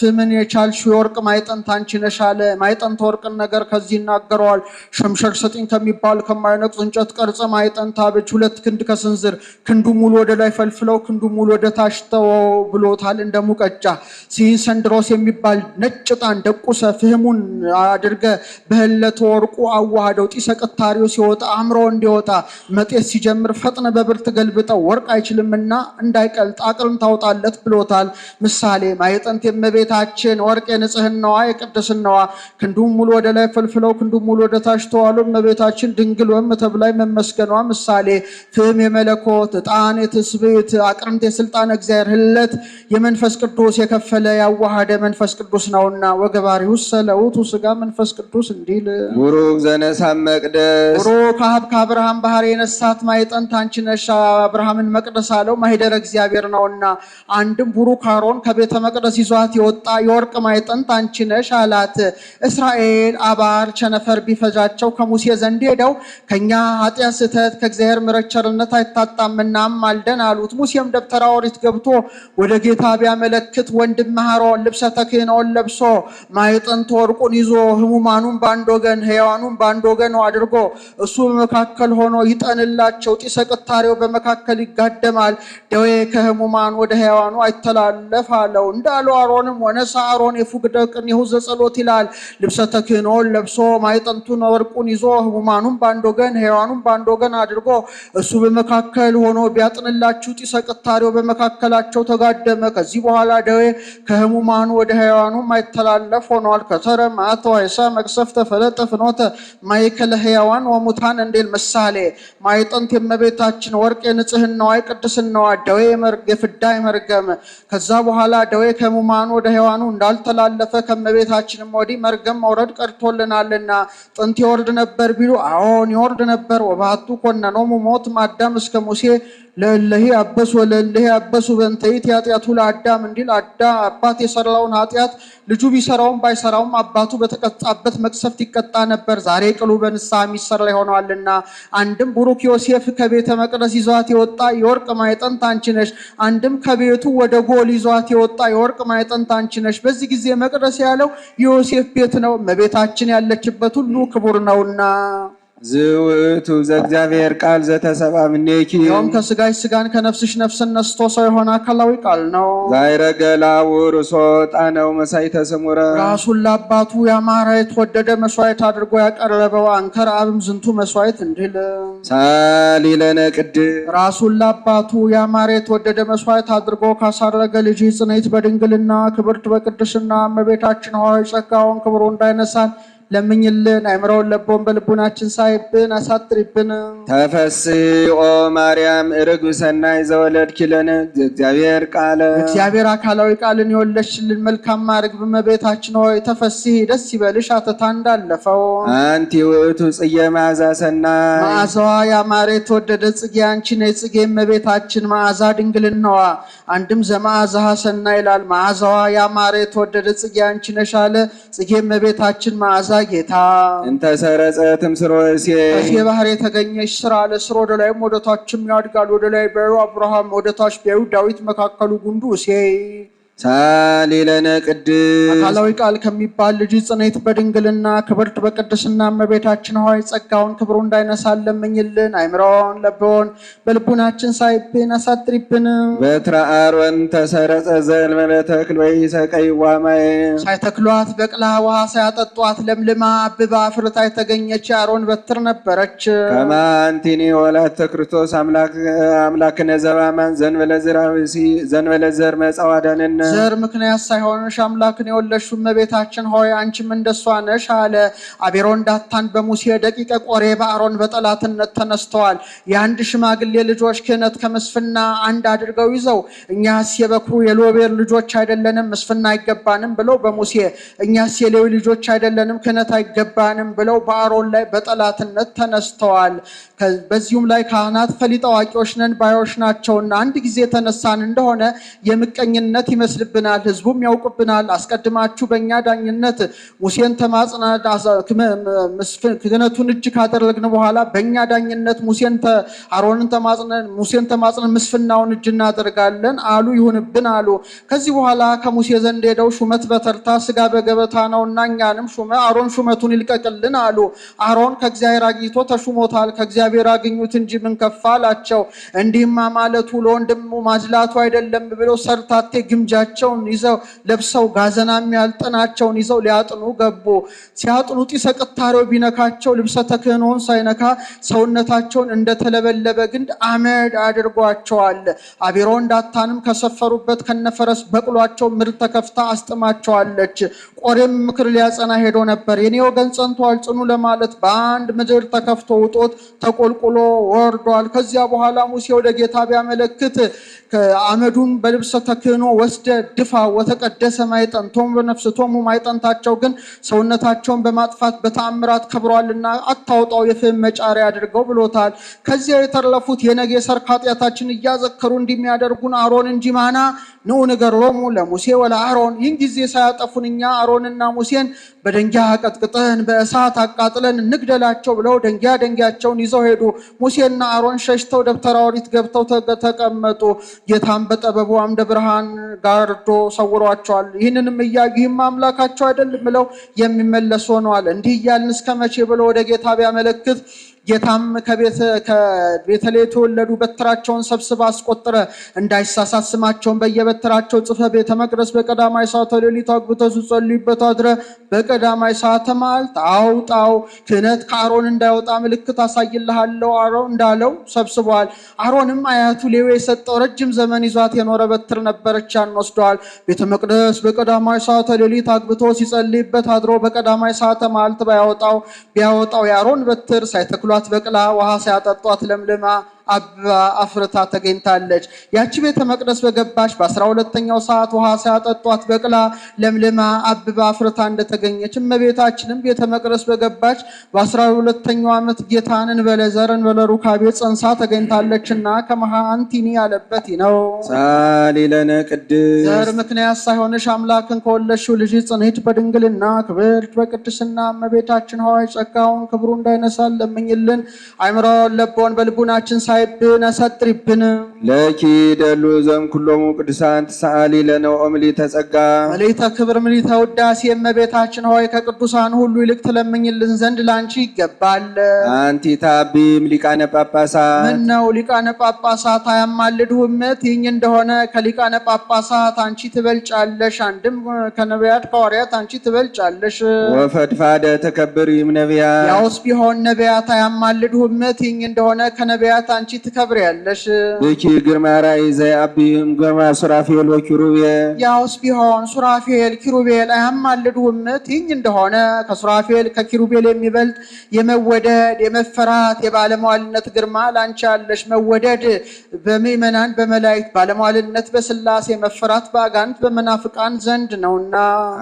ፍምን የቻልሽው የወርቅ ማይጠንት አንቺ ነሽ አለ። ማይጠንት ወርቅን ነገር ከዚህ ይናገረዋል። ሸምሸር ሰጢን ከሚባል ከማይነቅጽ እንጨት ቀርጸ ማይጠንት አብጅ 2 ክንድ ከስንዝር ክንዱ ሙሉ ወደ ላይ ፈልፍለው ክንዱ ሙሉ ወደ ታች ተወው ብሎታል። እንደ ሙቀጫ ሲንሰንድሮስ የሚባል ነጭ ዕጣን ደቁሰ ፍህሙን አድርገ በህለተ ወርቁ አዋህደው ጢሰ ቅታሪው ሲወጣ አምሮ እንዲወጣ መጤት ሲጀምር ፈጥነ በብርት ገልብጠው ወርቅ አይችልምና እንዳይቀልጥ አቅልን ታውጣለት ብሎታል። ምሳሌ ማይጠንት የእመቤታችን ወርቅ የንጽህናዋ የቅድስናዋ ክንዱም ሙሉ ወደ ላይ ፈልፍለው ክንዱም ሙሉ ወደ ታች ተዋሉ እመቤታችን ድንግል ወም ተብላይ መመስገኗ ምሳሌ ፍም የመለኮት ዕጣን የትስብእት አቅርንት የስልጣን እግዚአብሔር ህለት የመንፈስ ቅዱስ የከፈለ ያዋሃደ መንፈስ ቅዱስ ነውና ወገባሪው ሰለውቱ ስጋ መንፈስ ቅዱስ እንዲል ቡሩክ ዘነሳ መቅደስ ቡሩክ ከአብርሃም ባህር የነሳት ማይጠንት አንቺ ነሽ። አብርሃምን መቅደስ አለው ማኅደረ እግዚአብሔር ነውና አንድም ቡሩክ አሮን ከቤተ መቅደስ ይዟት የወጣ የወርቅ ማይጠንት አንቺ ነሽ አላት። እስራኤል አባር ቸነፈር ቢፈጃቸው ከሙሴ ዘንድ ሄደው ከኛ ኃጢአት ስህተት ከእግዚአብሔር ምሕረት ቸርነት አይታጣምናም አልደን አሉት። ሙሴም ደብተራ ኦሪት ገብቶ ወደ ጌታ ቢያመለክት ወንድም አሮን ልብሰ ተክህኖውን ለብሶ ማይጠንት ወርቁን ይዞ ህሙማኑን በአንድ ወገን ሕያዋኑን በአንድ ወገን አድርጎ እሱ በመካከል ሆኖ ይጠንላቸው። ጢሰ ቅታሬው በመካከል ይጋደማል። ደዌ ከህሙማን ወደ ሕያዋኑ አይተላለፍ አለው። እንዳለው አሮንም ወነሳ አሮን የፉግደቅን የሁዘ ጸሎት ይላል። ልብሰ ተክህኖውን ለብሶ ማይጠንቱን ወርቁን ይዞ ህሙማኑን በአንድ ወገን ሕያዋኑን በአንድ ወገን አድርጎ እሱ በመካከል ሆኖ ቢያጥንላችሁ ጢሰ ቅታሬው በመካከላቸው ተጋደመ። ከዚህ በኋላ ደዌ ከህሙማኑ ወደ ሕያዋኑ ማይተላለፍ ሆኗል። ከተረ ማዕተ ዋይሳ መቅሰፍተ ፈለጠ ፍኖተ ማእከለ ሕያዋን ወሙታን እንዲል ምሳሌ ማይጠንት የእመቤታችን ወርቅ የንጽህናዋ የቅድስናዋ ደዌ የፍዳ የመርገም ከዛ በኋላ ደዌ ከህሙማኑ ወደ ሕያዋኑ እንዳልተላለፈ ከእመቤታችንም ወዲህ መርገም መውረድ ቀርቶልናልና ጥንት ይወርድ ነበር ቢሉ አዎን ይወርድ ነበር። ወባቱ ኮነኖሙ ሞት አዳም እስከ ሙሴ ለእለሂ አበሱ ወለእለሂ አበሱ በእንተይት ኃጢአቱ ለአዳም እንዲል አባት የሰራውን ኃጢአት ልጁ ቢሰራውም ባይሰራውም አባቱ በተቀጣበት መቅሰፍት ይቀጣ ነበር። ዛሬ ቅሉ በንስሐ የሚሰራ ይሆናልና አንድም ቡሩክ ዮሴፍ ከቤተ መቅደስ ይዟት የወጣ የወርቅ ማይጠንት አንቺ ነሽ። አንድም ከቤቱ ወደ ጎል ይዟት የወጣ የወርቅ ማይጠንት አንቺ ነሽ። በዚህ ጊዜ መቅደስ ያለው የዮሴፍ ቤት ነው። እመቤታችን ያለችበት ሁሉ ክቡር ነውና ዝውእቱ ዘእግዚአብሔር ቃል ዘተሰብአ እምኔኪ ይኸውም ከስጋሽ ስጋን ከነፍስሽ ነፍስን ነስቶ ሰው የሆነ አካላዊ ቃል ነው። ዛይረገላ ውርሶ ጣነው መሳይተ ስሙረ ራሱን ለአባቱ ያማረ የተወደደ መስዋዕት አድርጎ ያቀረበው አንከር አብም ዝንቱ መስዋዕት እንዲል ሳሊለነ ቅድስ ራሱን ለአባቱ ያማረ የተወደደ መስዋዕት አድርጎ ካሳረገ ልጅ ጽንዕት በድንግልና ክብርት በቅድስና እመቤታችን ሆይ ጸጋውን ክብሩ እንዳይነሳን ለምኝልን። አይምረውን ለቦን በልቡናችን ሳይብን አሳጥሪብን። ተፈስኦ ማርያም ርግብ ሰናይ ዘወለድኪ ለነ እግዚአብሔር ቃለ እግዚአብሔር አካላዊ ቃልን የወለድሽልን መልካም ርግብ እመቤታችን ሆይ ተፈስሒ ደስ ይበልሽ። አተታ እንዳለፈው አንቲ ውእቱ ጽጌ መዓዛ ሰናይ መዓዛዋ ያማረ የተወደደ ጽጌ አንቺ ነሽ። ጽጌ እመቤታችን መዓዛ ድንግልናዋ አንድም ዘመዓዛ ሰናይ ይላል። መዓዛዋ ያማረ የተወደደ ጽጌ አንቺ ነሽ አለ። ጽጌ እመቤታችን መዓዛ ጌታ እንተ ሰረጸትም ስሮ እሴይ ከዚህ ባህር የተገኘች ስራ ለስሮ ወደ ላይም ወደ ታችም ያድጋል። ወደ ላይ ቢያዩ አብርሃም፣ ወደ ታች ቢያዩ ዳዊት፣ መካከሉ ጉንዱ እሴይ ሳሊለነ ቅድስ አካላዊ ቃል ከሚባል ልጅ ጽንዕት በድንግልና ክብርት በቅድስና እመቤታችን ሆይ ጸጋውን ክብሩ እንዳይነሳን ለምኝልን። አይምሮን ለቦን በልቡናችን ሳይብን አሳጥሪብን። በትረ አሮን ተሰረጸ ዘእንበለ ተክል ወኢሰቀይዋ ማየ ሳይተክሏት በቅላ ውሃ ሳያጠጧት ለምልማ አብባ አፍርታ የተገኘች የአሮን በትር ነበረች። ከመ አንቲኒ ወላዲተ ክርስቶስ አምላክነ ዘበአማን ዘእንበለ ዘር መጽአ አዳነነ ዘር ምክንያት ሳይሆንሽ አምላክን የወለድሽው እመቤታችን ሆይ አንቺም እንደሷ ነሽ አለ። አቤሮን ዳታን በሙሴ ደቂቀ ቆሬ በአሮን በጠላትነት ተነስተዋል። የአንድ ሽማግሌ ልጆች ክህነት ከምስፍና አንድ አድርገው ይዘው እኛስ የበኩሩ የሎቤር ልጆች አይደለንም ምስፍና አይገባንም ብለው በሙሴ እኛስ የሌዊ ልጆች አይደለንም ክህነት አይገባንም ብለው በአሮን ላይ በጠላትነት ተነስተዋል። በዚሁም ላይ ካህናት ፈሊጥ አዋቂዎች ነን ባዮች ናቸውና አንድ ጊዜ ተነሳን እንደሆነ የምቀኝነት ይመስልብናል፣ ህዝቡም ያውቅብናል። አስቀድማችሁ በእኛ ዳኝነት ሙሴን ተማጽናት ክህነቱን እጅ ካደረግን በኋላ በእኛ ዳኝነት አሮንን ተማጽነን ምስፍናውን እጅ እናደርጋለን አሉ። ይሁንብን አሉ። ከዚህ በኋላ ከሙሴ ዘንድ ሄደው ሹመት በተርታ ስጋ በገበታ ነውና እኛንም አሮን ሹመቱን ይልቀቅልን አሉ። አሮን ከእግዚአብሔር አግኝቶ ተሹሞታል። ከእግዚአብሔር አግኙት እንጂ ምን ከፋ አላቸው። እንዲህማ ማለቱ ለወንድሙ ማዝላቱ አይደለም ብለው ሰርታቴ ግምጃቸውን ይዘው ለብሰው ጋዘናም ያልጠናቸውን ይዘው ሊያጥኑ ገቡ። ሲያጥኑ ጢሰ ቅታሬው ቢነካቸው ልብሰ ተክህኖውን ሳይነካ ሰውነታቸውን እንደተለበለበ ግንድ አመድ አድርጓቸዋል። አቤሮን ዳታንም ከሰፈሩበት ከነፈረስ በቅሏቸው ምድር ተከፍታ አስጥማቸዋለች። ቆሬም ምክር ሊያጸና ሄዶ ነበር። የኔ ወገን ጸንቷል ጽኑ ለማለት በአንድ ምድር ተከፍቶ ውጦት ተቆልቁሎ ወርዷል። ከዚያ በኋላ ሙሴ ወደ ጌታ ቢያመለክት አመዱን በልብሰ ተክህኖ ወስደ ድፋ ወተቀደሰ ማይጠንቶም በነፍስቶም ማይጠንታቸው ግን ሰውነታቸውን በማጥፋት በተአምራት ከብሯልና አታውጣው የፍም መጫሪያ አድርገው ብሎታል። ከዚያ የተረፉት የነገ ሰርክ ኃጢአታችን እያዘከሩ እንደሚያደርጉን አሮን እንጂ ማና ንዑ ንገሮሙ ለሙሴ ወለአሮን ይህን ጊዜ ሳያጠፉን እኛ አሮንና ሙሴን በደንጊያ ቀጥቅጠን በእሳት አቃጥለን እንግደላቸው ብለው ደንጊያቸውን ይዘው ሄዱ። ሙሴና አሮን ሸሽተው ደብተራ ኦሪት ገብተው ተቀመጡ። ጌታም በጠበቡ አምደ ብርሃን ጋርዶ ሰውሯቸዋል። ይህንንም እያዩ ይህም አምላካቸው አይደለም ብለው የሚመለሱ ሆነዋል። እንዲህ እያልን እስከ መቼ ብለው ወደ ጌታ ቢያመለክት ጌታም ከቤተልሔም የተወለዱ በትራቸውን ሰብስባ አስቆጥረ እንዳይሳሳት ስማቸውን በየበትራቸው ጽፈ ቤተ መቅደስ በቀዳማይ ሰዓተ ሌሊት አግብተው ሲጸልዩበት አድረ በቀዳማይ ሰዓተ መዓልት አውጣው። ክህነት ከአሮን እንዳይወጣ ምልክት አሳይልሃለሁ አሮን እንዳለው ሰብስበዋል። አሮንም አያቱ ሌዊ የሰጠው ረጅም ዘመን ይዟት የኖረ በትር ነበረች። ያን ወስደዋል። ቤተ መቅደስ በቀዳማይ ሰዓተ ሌሊት አግብቶ ሲጸልይበት አድሮ በቀዳማይ ሰዓተ መዓልት ቢያወጣው የአሮን በትር ሳይተክሏት በቅላ ውሃ ሳያጠጧት ለምልማ አፍርታ ተገኝታለች። ያቺ ቤተ መቅደስ በገባች በ12ኛው ሰዓት ውሃ ሳያጠጧት በቅላ ለምልማ አብባ አፍርታ እንደተገኘች እመቤታችንም ቤተ መቅደስ በገባች በ12ኛው ዓመት ጌታን እንበለ ዘር እንበለ ሩካቤ ጸንሳ ተገኝታለችና ከመሃ አንቲኒ ያለበት ነው። ሳሊለነ ቅድስ ዘር ምክንያት ሳይሆንሽ አምላክን ከወለድሽው ልጅ ጽንዕት በድንግልና ክብርት በቅድስና እመቤታችን ሆይ ጸጋውን ክብሩ እንዳይነሳን ለምኝልን። አይምሮን ለቦን በልቡናችን ሳይ ሳይብን አሳጥሪብን ለኪ ደሉ ዘም ኩሎሙ ቅዱሳን ተሳሊ ለነው ኦምሊ ተጸጋ መሌታ ክብር ምሊታ ውዳሴ እመቤታችን ሆይ ከቅዱሳን ሁሉ ይልቅ ትለምኝልን ዘንድ ላንቺ ይገባል። አንቲ ታቢም ሊቃነ ጳጳሳት ምን ነው ሊቃነ ጳጳሳት አያማልዱህም? ትይኝ እንደሆነ ከሊቃነ ጳጳሳት አንቺ ትበልጫለሽ፣ አንድም ከነቢያት ከሐዋርያት አንቺ ትበልጫለሽ። ወፈድፋደ ተከብሪም ነቢያት ያውስ ቢሆን ነቢያት አያማልዱህም? ትይኝ እንደሆነ ከነቢያት አንቺ ትከብሪያለሽ። ብኪ ግርማ ራእይ ዘአቢም ግርማ ሱራፌል ወኪሩቤል ያውስ ቢሆን ሱራፌል ኪሩቤል አያማልዱህም? ትይኝ እንደሆነ ከሱራፌል ከኪሩቤል የሚበልጥ የመወደድ የመፈራት የባለሟልነት ግርማ ላንቺ ያለሽ። መወደድ በምእመናን በመላእክት ባለሟልነት በስላሴ መፈራት በአጋንንት በመናፍቃን ዘንድ ነውና።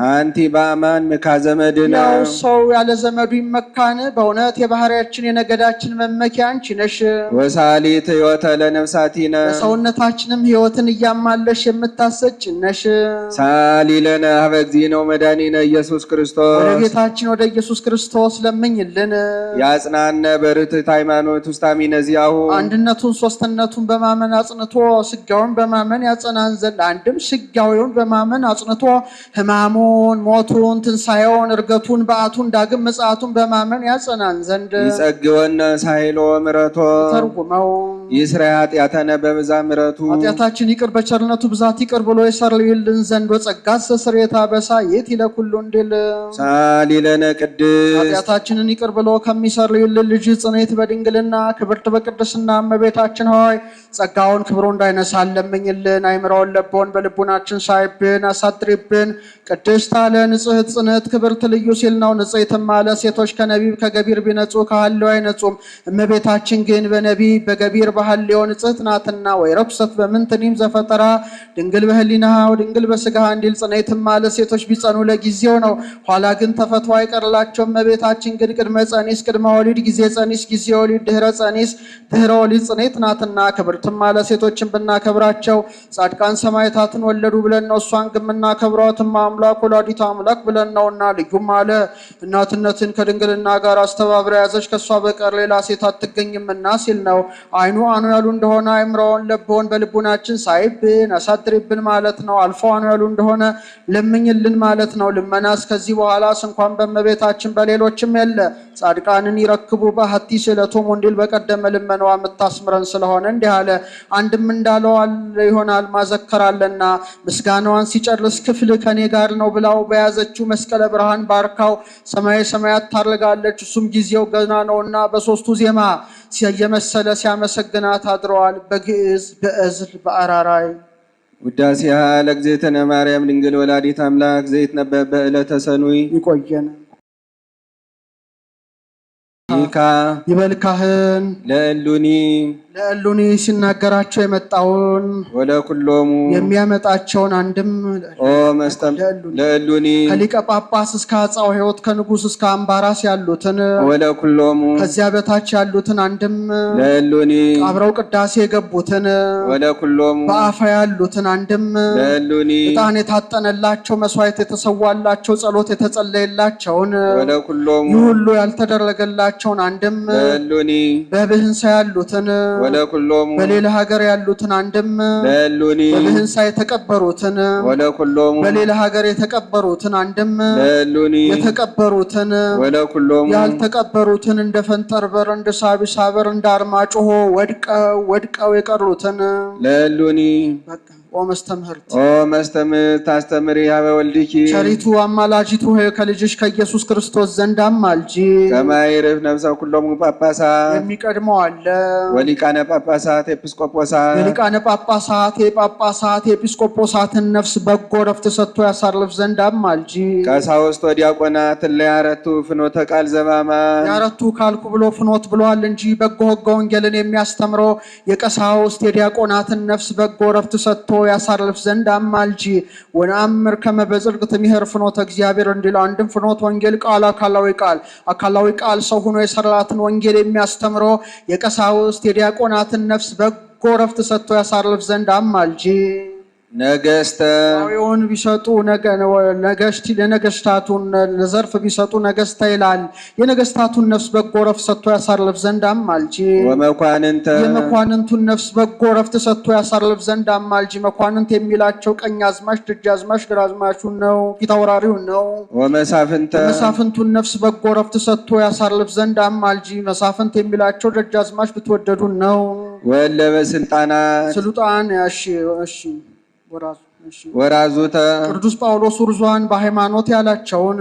አንቲ በአማን መካዘመድነ ያው ሰው ያለ ዘመዱ ይመካን። በእውነት የባህሪያችን የነገዳችን መመኪያ አንቺ ነሽ። ወሳሊት ሕይወተ ለነፍሳቲነ በሰውነታችንም ሕይወትን እያማለሽ የምታሰጭ ነሽ። ሳሊ ለነ ሀበ እግዚእነ ወመድኃኒነ ኢየሱስ ክርስቶስ ወደ ጌታችን ወደ ኢየሱስ ክርስቶስ ለምኝልን። ያጽናነ በርትዕት ሃይማኖት ውስተ አሚነ ዚአሁ አንድነቱን ሶስትነቱን በማመን አጽንቶ ስጋውን በማመን ያጸናን ዘንድ አንድም ስጋዊውን በማመን አጽንቶ ሕማሙን ሞቱን ትንሣኤውን እርገቱን በዓቱን ዳግም ምጽአቱን በማመን ያጸናን ዘንድ ይጸግወነ ሳይሎ ምሕረቶ ተርጉመው ይስራ ኃጢአተነ በብዛ ምሕረቱ ኃጢአታችን ይቅር በቸርነቱ ብዛት ይቅር ብሎ ይሰርይልን ዘንድ ወጸጋት ስርየታ በሳየት ይለኩሉ እንዲል ሳሊ ለነ ቅድስት ኃጢአታችንን ይቅር ብሎ ከሚሰርይልን ልጅ ጽኔት በድንግልና ክብርት በቅድስና እመቤታችን ሆይ ጸጋውን ክብሩ እንዳይነሳን ለምኝልን። አይምረውን ለቦን በልቡናችን ሳይብን አሳድሪብን። ቅድስት አለ ንጽሕት ጽንዕት ክብርት ልዩ ሲል ነው። ንጽሕትም አለ ሴቶች ከነቢብ ከገቢር ቢነጹ ከሐልዮ አይነጹም። እመቤታችን ግን በነቢብ በገቢር በሐልዮ ንጽሕት ናትና። ወይ ረኩሰት በምንትኒም ዘፈጠራ ድንግል በህሊናሃ ወድንግል በስጋሃ እንዲል ጽኔትም አለ ሴቶች ቢጸኑ ለጊዜው ነው፣ ኋላ ግን ተፈትዋ አይቀርላቸው። እመቤታችን ግን ቅድመ ጸኒስ ቅድመ ወሊድ ጊዜ ጸኒስ ጊዜ ወሊድ ድህረ ጸኒስ ድህረ ወሊድ ጽኔት ናትና። ክብርትም አለ ሴቶችን ብናከብራቸው ጻድቃን ሰማዕታትን ወለዱ ብለን ነው። እሷን ግን የምናከብሯትም አምላክ ወላዲተ አምላክ ብለን ነውና። ልዩም አለ እናትነትን ከድንግልና ጋር አስተባብራ ያዘች ከእሷ በቀር ሌላ ሴት አትገኝምና ሲል ነው። አይኑ አኑ ያሉ እንደሆነ አይምረውን ለቦን በልቡናችን ሳይብን አሳድሪብን ማለት ነው። አልፎ አኑ ያሉ እንደሆነ ለምኝልን ማለት ነው። ልመናስ ከዚህ በኋላስ እንኳን በእመቤታችን በሌሎችም የለ። ጻድቃንን ይረክቡ በሀቲ ስዕለቶም ወንዲል በቀደመ ልመናዋ የምታስምረን ስለሆነ እንዲህ አለ። አንድም እንዳለው ይሆናል ማዘከራለና ምስጋናዋን ሲጨርስ ክፍል ከኔ ጋር ነው ብላው በያዘችው መስቀለ ብርሃን ባርካው ሰማይ ሰማያት ታርጋለች። እሱም ጊዜው ገና ነውና በሶስቱ ዜማ የመሰለ ሲያመሰግናት አድረዋል። በግዕዝ በእዝል በአራራይ ውዳሴሃ ለእግዝእትነ ማርያም ድንግል ወላዲተ አምላክ ዘይትነበብ በዕለተ ሰኑይ ይቆየን። ይካ ይበልካህን ለእሉኒ ለእሉኒ ሲናገራቸው የመጣውን ወለኩሎሙ የሚያመጣቸውን አንድም ኦ መስተም ለእሉኒ ከሊቀ ጳጳስ እስከ አጻው ሕይወት ከንጉሥ እስከ አምባራስ ያሉትን ወለኩሎሙ ከዚያ በታች ያሉትን አንድም ለእሉኒ አብረው ቅዳሴ የገቡትን ወለኩሎሙ በአፋ ያሉትን አንድም ለእሉኒ ዕጣን የታጠነላቸው መስዋዕት የተሰዋላቸው ጸሎት የተጸለየላቸውን ወለኩሎሙ ይህ ሁሉ ያልተደረገላቸውን አንድም ለእሉኒ በብህንሳ ያሉትን ወለኩሎሙ በሌላ ሀገር ያሉትን አንድም ለእሉኒ በብህንሳ የተቀበሩትን ወለኩሎሙ በሌላ ሀገር የተቀበሩትን አንድም ለእሉኒ የተቀበሩትን ወለኩሎሙ ያልተቀበሩትን እንደ ፈንጠርበር እንደ ሳቢሳበር እንደ አርማጭሆ ወድቀው የቀሩትን ለእሉኒ ኦ መስተምህርት ኦ መስተምህርት ታስተምሪ ሀበ ወልድኪ ቸሪቱ አማላጅቱ ሆይ ከልጅሽ ከኢየሱስ ክርስቶስ ዘንድ አማልጂ። ከማይርፍ ነፍሰ ኩሎሙ ጳጳሳት የሚቀድመው አለ ወሊቃነ ጳጳሳት ኤጲስቆጶሳት የሊቃነ ጳጳሳት የጳጳሳት የኤጲስቆጶሳትን ነፍስ በጎ ረፍት ሰጥቶ ያሳርፍ ዘንድ አማልጂ። ቀሳውስት ወዲያቆናት ለያረቱ ፍኖተ ቃል ዘባማ ያረቱ ካልኩ ብሎ ፍኖት ብሏል እንጂ በጎ ሕገ ወንጌልን የሚያስተምረው የቀሳውስት የዲያቆናትን ነፍስ በጎ ረፍት ሰጥቶ ያሳርፍ ዘንድ አማልጂ። ወነአምር ከመ በጽድቅ ትምህር ፍኖተ እግዚአብሔር እንዲል አንድም ፍኖት ወንጌል ቃል አካላዊ ቃል ሰው ሆኖ የሰራትን ወንጌል የሚያስተምረው የቀሳውስት የዲያቆናትን ነፍስ በጎ ረፍት ሰጥቶ ያሳርፍ ዘንድ አማልጂ። ነገስተ አዎን ቢሰጡ ነገስቲ ለነገስታቱን ለዘርፍ ቢሰጡ ነገስታ ይላል። የነገስታቱን ነፍስ በጎ ረፍት ሰጥቶ ያሳርፍ ዘንድ አማልጂ። ወመኳንንተ የመኳንንቱን ነፍስ በጎ ረፍት ሰጥቶ ያሳርፍ ዘንድ አማልጂ። መኳንንት የሚላቸው ቀኛዝማች፣ ደጃዝማች፣ ግራዝማቹን ነው፣ ፊታውራሪውን ነው። ወመሳፍንተ የመሳፍንቱን ነፍስ በጎ ረፍት ሰጥቶ ያሳርፍ ዘንድ አማልጂ። መሳፍንት የሚላቸው ደጃዝማች ብትወደዱን ነው። ወለ በስልጣናት ስልጣን እሺ ወራዙተ ቅዱስ ጳውሎስ ኡርዟን በሃይማኖት ያላቸውን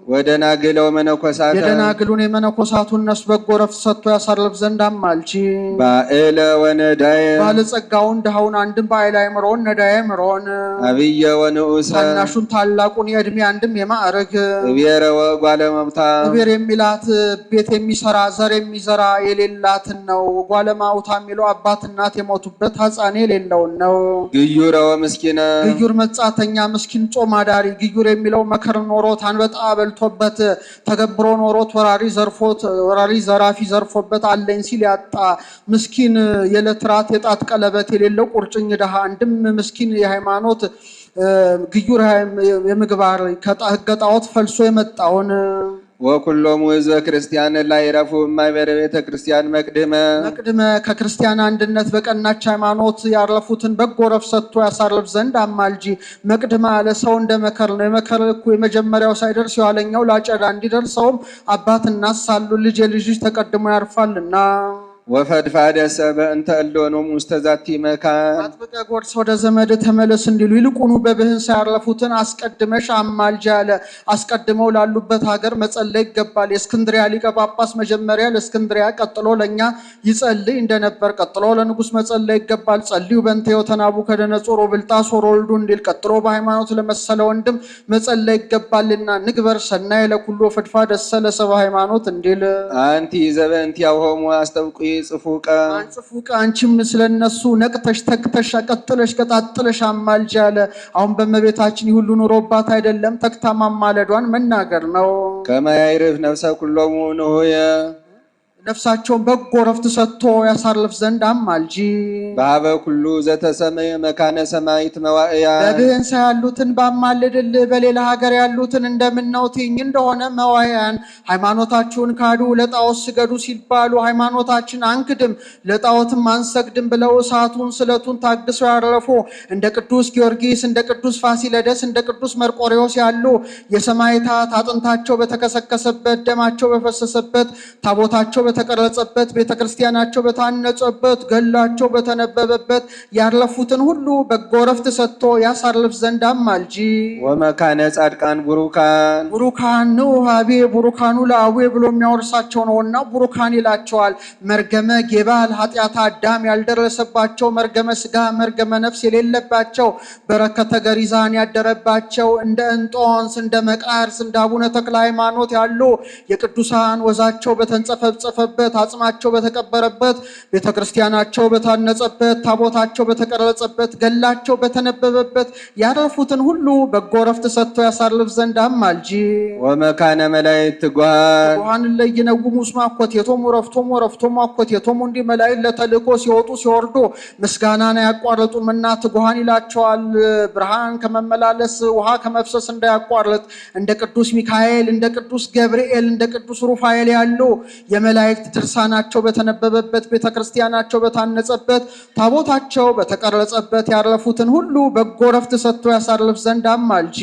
ወደናግለው መነኮሳት የደናግሉን የመነኮሳቱን ነፍስ በጎ ረፍት ሰጥቶ ያሳርፍ ዘንድ አማልጂ። ባኤለ ወነዳየ ባለጸጋውን ድሃውን አንድም በኃይለ አእምሮን ነዳየ ምሮን አብየ ወንዑሰ ታናሹን ታላቁን የዕድሜ አንድም የማዕረግ እቤረ ወጓለ መብታ እቤር የሚላት ቤት የሚሰራ ዘር የሚዘራ የሌላትን ነው። ጓለ ማውታ የሚለው አባት እናት የሞቱበት ሕፃን የሌለውን ነው። ግዩረ ወምስኪነ ግዩር መጻተኛ ምስኪን ጾም አዳሪ። ግዩር የሚለው መከር ኖሮት አንበጣ በልቶበት ተገብሮ ኖሮት ወራሪ ዘራፊ ዘርፎበት አለኝ ሲል ያጣ ምስኪን የዕለት ራት የጣት ቀለበት የሌለው ቁርጭኝ ድሃ። አንድም ምስኪን የሃይማኖት ግዩር የምግባር ከሕገ ጣዖት ፈልሶ የመጣውን ወኩሎም ሕዝበ ክርስቲያን ላይ ረፉ ማይበረ ቤተ ክርስቲያን መቅድመ ከክርስቲያን አንድነት በቀናች ሃይማኖት ያረፉትን በጎ ረፍት ሰጥቶ ያሳርፍ ዘንድ አማልጂ። መቅድመ አለ ሰው እንደ መከር ነው። የመከር እኮ የመጀመሪያው ሳይደርስ የኋለኛው ላጨዳ እንዲደርሰውም አባት እናት ሳሉ ልጅ የልጅ ተቀድሞ ያርፋልና። ወፈድፋደሰ በእንተ እሎኖሙ ውስተ ዛቲ መካን አጥብቀ ጎርስ ወደ ዘመድ ተመለስ እንዲሉ ይልቁኑ በብህንሳ ያረፉትን አስቀድመሽ አማልጂ አለ። አስቀድመው ላሉበት ሀገር መጸለይ ይገባል። የእስክንድሪያ ሊቀ ጳጳስ መጀመሪያ ለእስክንድሪያ ቀጥሎ ለእኛ ይጸልይ እንደነበር ቀጥሎ ለንጉሥ መጸለይ ይገባል። ጸልዩ በእንተ ዮተናቡ ከደነጾር ወብልጣሶር ወልዱ እንዲል ቀጥሎ በሃይማኖት ለመሰለ ወንድም መጸለይ ይገባልና። ንግበር ሰናይ ለኩሎ ፈድፋደሰ ለሰባ ሃይማኖት እንዲል አንቲ ዘበእንቲአሆሙ አስተውቂ ጽፉቀ አንቺም ስለነሱ ነቅተሽ ተክተሽ ቀጥለሽ ቀጣጥለሽ አማልጂ አለ። አሁን በእመቤታችን ሁሉ ኑሮባት አይደለም ተክታ ማማለዷን መናገር ነው። ከመያይርፍ ነፍሰ ኩሎሙ ንሁየ ነፍሳቸውን በጎ ረፍት ሰጥቶ ያሳርፍ ዘንድ አማልጂ። በሀበ ኩሉ ዘተሰመየ መካነ ሰማይት መዋእያ በብህንሳ ያሉትን ባማልድልህ በሌላ ሀገር ያሉትን እንደምነው ትኝ እንደሆነ መዋያን ሃይማኖታችሁን ካዱ ለጣዖት ስገዱ ሲባሉ ሃይማኖታችን አንክድም ለጣዖትም አንሰግድም ብለው እሳቱን ስለቱን ታግሰው ያረፉ እንደ ቅዱስ ጊዮርጊስ እንደ ቅዱስ ፋሲለደስ እንደ ቅዱስ መርቆሬዎስ ያሉ የሰማዕታት አጥንታቸው በተከሰከሰበት ደማቸው በፈሰሰበት ታቦታቸው በተቀረጸበት ቤተክርስቲያናቸው በታነጸበት ገላቸው በተነበበበት ያረፉትን ሁሉ በጎ ረፍት ሰጥቶ ያሳርፍ ዘንድ አማልጂ። ወመካነ ጻድቃን ቡሩካን ነው አቤ ቡሩካኑ ለአዌ ብሎ የሚያወርሳቸው ነውና ቡሩካን ይላቸዋል። መርገመ ጌባል ኃጢአት አዳም ያልደረሰባቸው መርገመ ስጋ መርገመ ነፍስ የሌለባቸው በረከተ ገሪዛን ያደረባቸው እንደ እንጦንስ እንደ መቃርስ እንደ አቡነ ተክለ ሃይማኖት ያሉ የቅዱሳን ወዛቸው በተንጸፈጸፈ አጽማቸው በተቀበረበት ቤተክርስቲያናቸው በታነጸበት ታቦታቸው በተቀረጸበት ገላቸው በተነበበበት ያረፉትን ሁሉ በጎ ረፍት ሰጥቶ ያሳርፍ ዘንድ አማልጂ። ወመካነ መላእክት ትጉሃን ለይነጉሙ እስመ አኮቴቶሙ ረፍቶሙ አኮቴቶሙ እንዲህ መላእክት ለተልእኮ ሲወጡ ሲወርዱ ምስጋናን አያቋርጡምና ትጉሃን ይላቸዋል። ብርሃን ከመመላለስ ውሃ ከመፍሰስ እንዳያቋርጥ እንደ ቅዱስ ሚካኤል እንደ ቅዱስ ገብርኤል እንደ ቅዱስ ሩፋኤል ያሉ የመላእክት ድርሳናቸው በተነበበበት ቤተክርስቲያናቸው በታነጸበት ታቦታቸው በተቀረጸበት ያረፉትን ሁሉ በጎ ረፍት ሰጥቶ ያሳርፍ ዘንድ አማልጂ።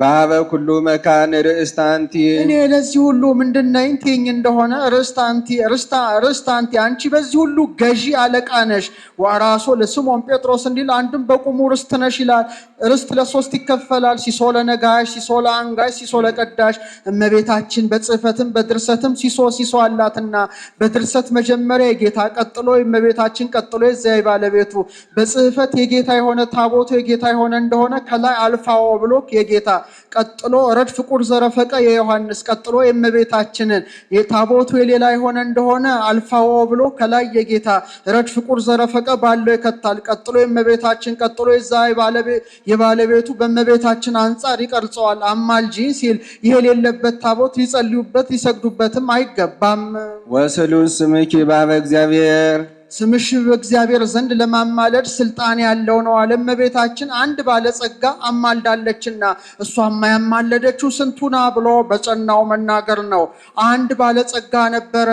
በሀበ ኩሉ መካን ርእስታንቲ እኔ ለዚህ ሁሉ ምንድነኝ ትኝ እንደሆነ ርስታንቲ አንቺ በዚህ ሁሉ ገዢ አለቃ ነሽ። ወራሶ ለስምዖን ጴጥሮስ እንዲል አንድም በቁሙ ርስት ነሽ ይላል። ርስት ለሶስት ይከፈላል። ሲሶ ለነጋሽ፣ ሲሶ ለአንጋሽ፣ ሲሶ ለቀዳሽ። እመቤታችን በጽሕፈትም በድርሰትም ሲሶ አላትና በድርሰት መጀመሪያ የጌታ ቀጥሎ የእመቤታችን ቀጥሎ የዚያ ባለቤቱ በጽሕፈት የጌታ የሆነ ታቦቱ የጌታ የሆነ እንደሆነ ከላይ አልፋዎ ብሎ የጌታ ቀጥሎ ረድፍ ቁር ዘረፈቀ የዮሐንስ ቀጥሎ የእመቤታችንን የታቦቱ የሌላ የሆነ እንደሆነ አልፋዎ ብሎ ከላይ የጌታ ረድፍ ቁር ዘረፈቀ ባለው ይከታል። ቀጥሎ የእመቤታችን ቀጥሎ የዛ የባለቤቱ በእመቤታችን አንጻር ይቀርጸዋል። አማልጂ ሲል ይሄ የሌለበት ታቦት ሊጸልዩበት ሊሰግዱበትም አይገባም። ወስሉስ ስምኪ በኀበ እግዚአብሔር ስምሽ በእግዚአብሔር ዘንድ ለማማለድ ስልጣን ያለው ነው አለ። እመቤታችን አንድ ባለጸጋ አማልዳለችና እሷማ ያማለደችው ስንቱና ብሎ በጸናው መናገር ነው። አንድ ባለጸጋ ነበረ፣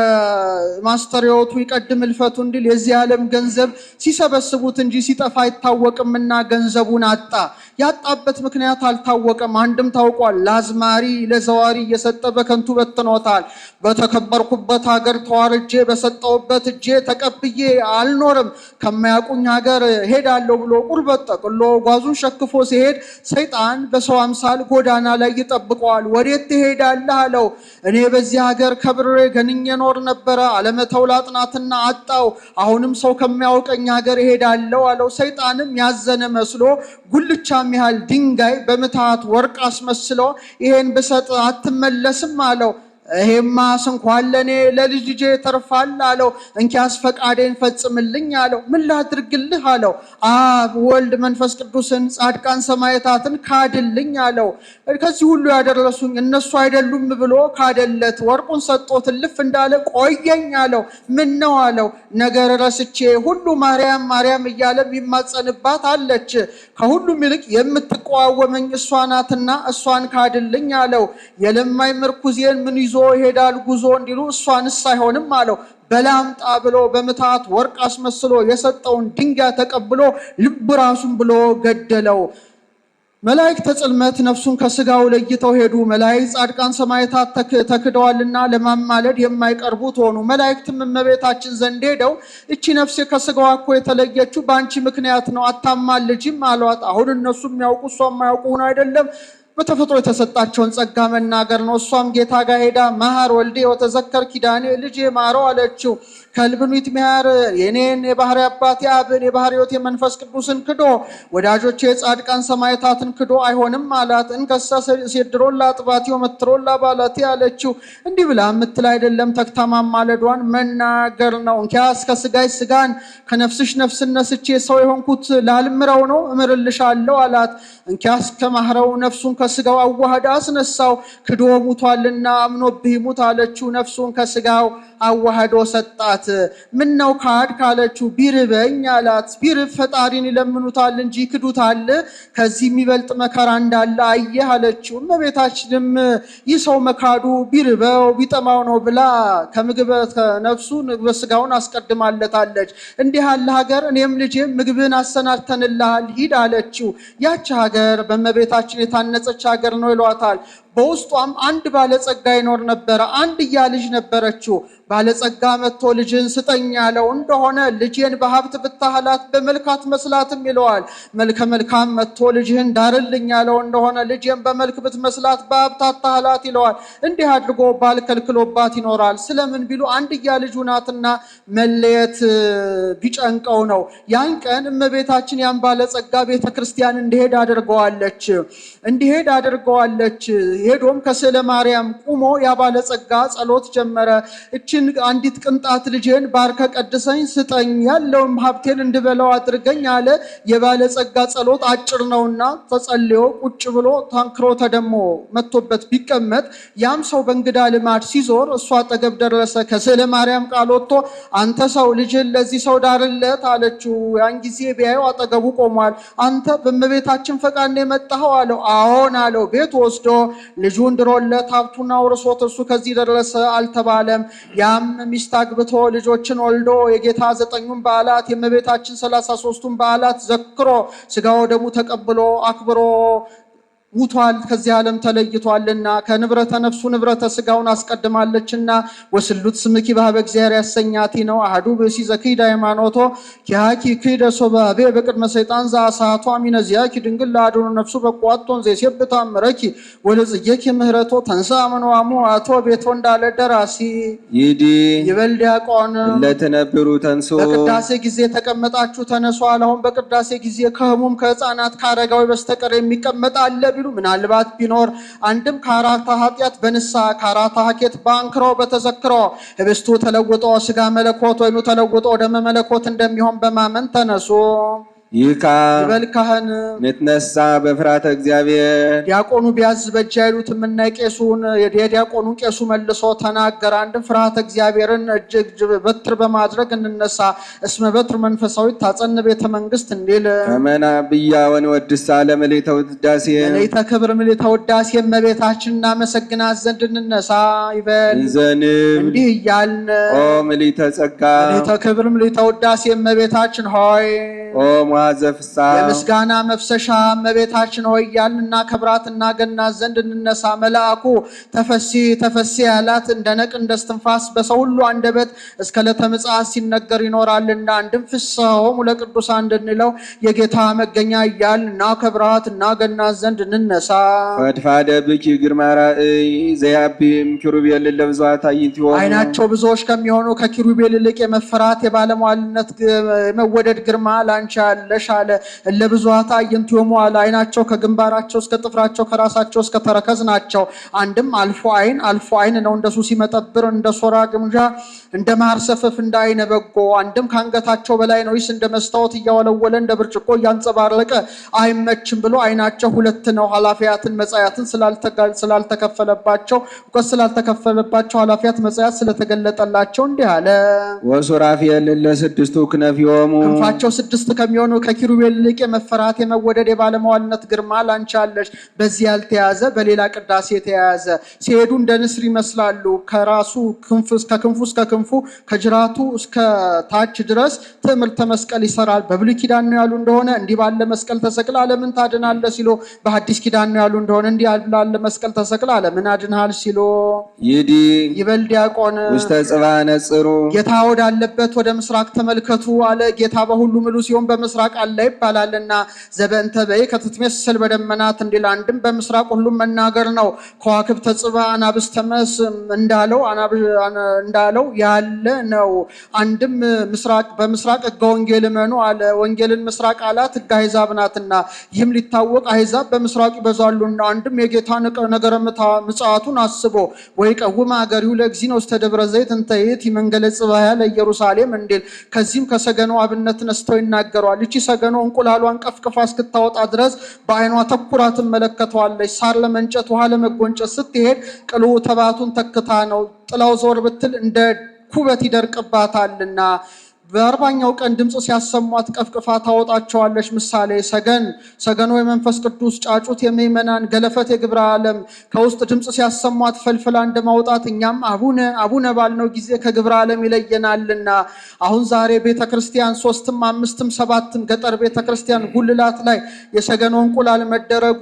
ማስተርዮቱ ይቀድም እልፈቱ እንዲል የዚህ ዓለም ገንዘብ ሲሰበስቡት እንጂ ሲጠፋ አይታወቅምና ገንዘቡን አጣ። ያጣበት ምክንያት አልታወቀም። አንድም ታውቋል፣ ለአዝማሪ ለዘዋሪ እየሰጠ በከንቱ በትኖታል። በተከበርኩበት ሀገር ተዋርጄ በሰጠውበት እጄ ተቀብዬ አልኖርም፣ ከማያውቁኝ ሀገር ሄዳለሁ ብሎ ቁርበት ጠቅሎ ጓዙን ሸክፎ ሲሄድ ሰይጣን በሰው አምሳል ጎዳና ላይ ይጠብቀዋል። ወዴት ትሄዳለህ አለው። እኔ በዚህ ሀገር ከብሬ ገንኜ ኖር ነበረ፣ አለመተው ላጥናትና አጣው። አሁንም ሰው ከሚያውቀኝ ሀገር እሄዳለሁ አለው። ሰይጣንም ያዘነ መስሎ ጉልቻም ያህል ድንጋይ በምትሃት ወርቅ አስመስሎ ይሄን ብሰጥ አትመለስም አለው። ይሄማ እንኳን ለኔ ለልጅ ልጄ ተርፋል አለው። እንኪያስ ፈቃዴን ፈጽምልኝ አለው። ምን ላድርግልህ አለው። አብ ወልድ መንፈስ ቅዱስን ጻድቃን ሰማዕታትን ካድልኝ አለው። ከዚህ ሁሉ ያደረሱኝ እነሱ አይደሉም ብሎ ካደለት። ወርቁን ሰጥቶት እልፍ እንዳለ ቆየኝ አለው። ምን ነው አለው። ነገር ረስቼ ሁሉ ማርያም ማርያም እያለ የሚማጸንባት አለች፣ ከሁሉም ይልቅ የምትቋወመኝ እሷ ናትና እሷን ካድልኝ አለው። የለማኝ ምርኩዜን ምን ይዞ ይሄዳል ጉዞ እንዲሉ እሷንስ አይሆንም አለው። በላምጣ ብሎ በምትሃት ወርቅ አስመስሎ የሰጠውን ድንጋይ ተቀብሎ ልብ ራሱን ብሎ ገደለው። መላእክተ ጽልመት ነፍሱን ከስጋው ለይተው ሄዱ። መላእክት ጻድቃን ሰማዕታት ተክደዋልና ለማማለድ የማይቀርቡት ሆኑ። መላእክትም እመቤታችን ዘንድ ሄደው እቺ ነፍሴ ከስጋዋ እኮ የተለየችው በአንቺ ምክንያት ነው፣ አታማልጅም አሏት። አሁን እነሱ የሚያውቁ እሷ የማያውቁ ሆነ አይደለም፣ በተፈጥሮ የተሰጣቸውን ጸጋ መናገር ነው። እሷም ጌታ ጋር ሄዳ መሐር ወልዴ ወተዘከር ኪዳኔ ልጄ ማረው አለችው። ከልብኑት ሚያር የኔን የባህሪ አባት አብን የባህሪ ሕይወት የመንፈስ ቅዱስን ክዶ ወዳጆቼ የጻድቃን ሰማዕታትን ክዶ አይሆንም አላት። እንከሳ ሴድሮላ ጥባቲ ወመትሮላ ባላቲ አለችው። እንዲህ ብላ የምትል አይደለም፣ ተክታማ ማለዷን መናገር ነው። እንኪያስ ከስጋይ ስጋን ከነፍስሽ ነፍስን ነስቼ ሰው የሆንኩት ላልምረው ነው እምርልሻለሁ አላት። እንኪያስ ከማህረው ነፍሱን ከስጋው አዋህዳ አስነሳው፣ ክዶ ሙቷልና አምኖብህ ሙት አለችው። ነፍሱን ከስጋው አዋህዶ ሰጣት። ምን ነው ካድ ካለችው ቢርበኝ አላት። ቢርብ ፈጣሪን ይለምኑታል እንጂ ክዱታል፣ ከዚህ የሚበልጥ መከራ እንዳለ አየህ አለችው። እመቤታችንም ይህ ሰው መካዱ ቢርበው ቢጠማው ነው ብላ ከምግበ ነፍሱ ምግበ ስጋውን አስቀድማለታለች። እንዲህ ያለ ሀገር እኔም ልጄም ምግብን አሰናድተንልሃል ሂድ አለችው። ያች ሀገር በእመቤታችን የታነጸች ሀገር ነው ይሏታል። በውስጧም አንድ ባለጸጋ ይኖር ነበረ። አንድያ ልጅ ነበረችው። ባለጸጋ መጥቶ ልጅን ስጠኝ ያለው እንደሆነ ልጄን በሀብት ብታህላት በመልክ አትመስላትም ይለዋል። መልከ መልካም መጥቶ ልጅህን ዳርልኝ ያለው እንደሆነ ልጄን በመልክ ብትመስላት በሀብት አታህላት ይለዋል። እንዲህ አድርጎ ባል ከልክሎባት ይኖራል። ስለምን ቢሉ አንድያ ልጁ ናትና መለየት ቢጨንቀው ነው። ያን ቀን እመቤታችን ያን ባለጸጋ ቤተ ክርስቲያን እንዲሄድ አድርገዋለች። ሄዶም ከስዕለ ማርያም ቁሞ ያ ባለጸጋ ጸሎት ጀመረ። እችን አንዲት ቅንጣት ልጄን ባርከ ቀድሰኝ ስጠኝ፣ ያለውም ሀብቴን እንድበላው አድርገኝ አለ። የባለጸጋ ጸሎት አጭር ነውና ተጸልዮ ቁጭ ብሎ ታንክሮ ተደሞ መጥቶበት ቢቀመጥ ያም ሰው በእንግዳ ልማድ ሲዞር እሷ አጠገብ ደረሰ። ከስዕለ ማርያም ቃል ወጥቶ አንተ ሰው ልጅን ለዚህ ሰው ዳርለት አለችው። ያን ጊዜ ቢያየው አጠገቡ ቆሟል። አንተ በእመቤታችን ፈቃድ ነው የመጣኸው አለው። አዎን አለው። ቤት ወስዶ ልጁን ድሮለት ሀብቱን አውርሶት እሱ ከዚህ ደረሰ አልተባለም። ያም ሚስት አግብቶ ልጆችን ወልዶ የጌታ 9ኙን በዓላት የእመቤታችን 33ቱን በዓላት ዘክሮ ስጋው ደሙ ተቀብሎ አክብሮ ሙቷል። ከዚህ ዓለም ተለይቷልና ከንብረተ ነፍሱ ንብረተ ስጋውን አስቀድማለችና ወስሉት ስምኪ በኀበ እግዚአብሔር ያሰኛቲ ነው። አሐዱ ብእሲ ዘክይደ ሃይማኖቶ ኪያኪ ክይደ ሶባቤ በቅድመ ሰይጣን ዘአሳቶ አሚነዚያኪ ድንግል ለአድኅኖ ነፍሱ በቋቶን ዘይሴብታ ምረኪ ወለጽጌኪ ምህረቶ ተንሥአ እምነዋሙ አቶ ቤቶ እንዳለ ደራሲ ይዲ ይበል ዲያቆን ለተነብሩ ተንሶ በቅዳሴ ጊዜ ተቀመጣችሁ ተነሱ። አሁን በቅዳሴ ጊዜ ከህሙም ከህፃናት ካረጋዊ በስተቀር የሚቀመጥ አለ ቢሉ ምናልባት ቢኖር አንድም ከአራታ ኃጢአት በንስሐ ከአራታ ሀኬት በአንክሮ በተዘክሮ ህብስቱ ተለውጦ ስጋ መለኮት ወይኑ ተለውጦ ደመ መለኮት እንደሚሆን በማመን ተነሱ። ይካ ይበል ካህን ንትነሳ በፍርሃተ እግዚአብሔር ዲያቆኑ ቢያዝ በእጅ አይሉትም እና ቄሱን የዲያቆኑን ቄሱ መልሶ ተናገረ። አንድም ፍርሃተ እግዚአብሔርን እጅግ በትር በማድረግ እንነሳ። እስመ በትር መንፈሳዊ ታጸን ቤተ መንግስት እንዲል ከመና ብያ ወንወድሳ ለመሌተ ውዳሴ መሌተ ክብር መሌተ ውዳሴ እመቤታችን እናመሰግናት ዘንድ እንነሳ። ይበል እንዘንብ እንዲህ እያልን ኦ መሌተ ጸጋ መሌተ ክብር መሌተ ውዳሴ እመቤታችን ሆይ ኦ መዋዘ ፍስሐ የምስጋና መፍሰሻ እመቤታችን ሆይ እያልን እናከብራት እናገናት ዘንድ እንነሳ። መልአኩ ተፈሲ ተፈሲ ያላት እንደ ነቅ እንደ እስትንፋስ በሰው ሁሉ አንደበት እስከ ዕለተ ምጽአት ሲነገር ይኖራልና አንድም ፍስሐሆሙ ለቅዱሳን እንድንለው የጌታ መገኛ እያልን እናከብራት እናገናት ዘንድ እንነሳ። ፈድፋደ ብኪ ግርማ ራእይ ዘያቢም ኪሩቤል ለብዙኃት አዕይንቲሆሙ ዓይናቸው ብዙዎች ከሚሆኑ ከኪሩቤል ይልቅ የመፈራት የባለሟልነት የመወደድ ግርማ ላንቺ ያለሽ አለ። ለብዙኃት አዕይንቲሆሙ አለ። ዓይናቸው ከግንባራቸው እስከ ጥፍራቸው ከራሳቸው እስከ ተረከዝ ናቸው። አንድም አልፎ ዓይን ነው እንደ ሱሲ መጠብር እንደ ሶራ ግምጃ እንደ ማር ሰፈፍ እንደ ዓይነ በጎ። አንድም ከአንገታቸው በላይ ነው ይስ እንደ መስታወት እያወለወለ እንደ ብርጭቆ እያንጸባረቀ አይመችም ብሎ ዓይናቸው ሁለት ነው። ኃላፊያትን መጻያትን ስላልተከፈለባቸው እውቀት ስላልተከፈለባቸው ኃላፊያት መጻያት ስለተገለጠላቸው እንዲህ አለ። ወሱራፌል ለስድስቱ ክነፊሆሙ ክንፋቸው ስድስት ከሚሆኑ ከኪሩቤል ይልቅ የመፈራት የመወደድ የባለሟልነት ግርማ ላንቺ አለሽ። በዚህ ያልተያዘ በሌላ ቅዳሴ የተያያዘ ሲሄዱ እንደ ንስር ይመስላሉ። ከራሱ ክንፍ እስከ ክንፉ ከጅራቱ እስከ ታች ድረስ ትዕምርተ መስቀል ይሰራል። በብሉይ ኪዳን ነው ያሉ እንደሆነ እንዲህ ባለ መስቀል ተሰቅለ ዓለምን ታድናለህ ሲሉ፣ በሐዲስ ኪዳን ነው ያሉ እንደሆነ እንዲህ ባለ መስቀል ተሰቅለ ዓለምን አድንሃል ሲሉ። ይዲ ይበል ዲያቆን ውስተ ጽብሐ ነጽሩ ጌታ ወዳለበት ወደ ምስራቅ ተመልከቱ አለ። ጌታ በሁሉ ምሉ ሲሆን በምስራቅ አለ ይባላልና ዘበእንተ በይ ከትትሜስል በደመናት እንዲል አንድም በምስራቅ ሁሉም መናገር ነው። ከዋክብተ ጽብሐ አናብስተ መስ እንዳለው ያለ ነው። አንድም በምስራቅ ሕገ ወንጌል እመኑ አለ። ወንጌልን ምስራቅ አላት ሕገ አሕዛብ ናትና ይህም ሊታወቅ አሕዛብ በምስራቅ ይበዛሉና። አንድም የጌታ ነገረ ምጽአቱን አስቦ ወይ ቀውም አገሪሁ ለእግዚእነ ውስተ ደብረ ዘይት እንተ ይእቲ መንገለ ጽባሕ ለኢየሩሳሌም እንዲል ከዚህም ከሰገኖ አብነት ነስተው ይናገሯል። እቺ ሰገኖ እንቁላሏን ቀፍቅፋ እስክታወጣ ድረስ በዓይኗ ተኩራ ትመለከተዋለች። ሳር ለመንጨት ውሃ ለመጎንጨት ስትሄድ ቅሉ ተባቱን ተክታ ነው። ጥላው ዞር ብትል እንደ ኩበት ይደርቅባታልና በአርባኛው ቀን ድምፅ ሲያሰሟት ቀፍቅፋ ታወጣቸዋለች። ምሳሌ ሰገኖ የመንፈስ ቅዱስ ጫጩት የምእመናን ገለፈት የግብረ ዓለም ከውስጥ ድምፅ ሲያሰሟት ፈልፍላ እንደማውጣት እኛም አቡነ ባልነው ጊዜ ከግብረ ዓለም ይለየናልና። አሁን ዛሬ ቤተክርስቲያን 3ም 5ም 7ም ገጠር ቤተክርስቲያን ጉልላት ላይ የሰገኖ እንቁላል መደረጉ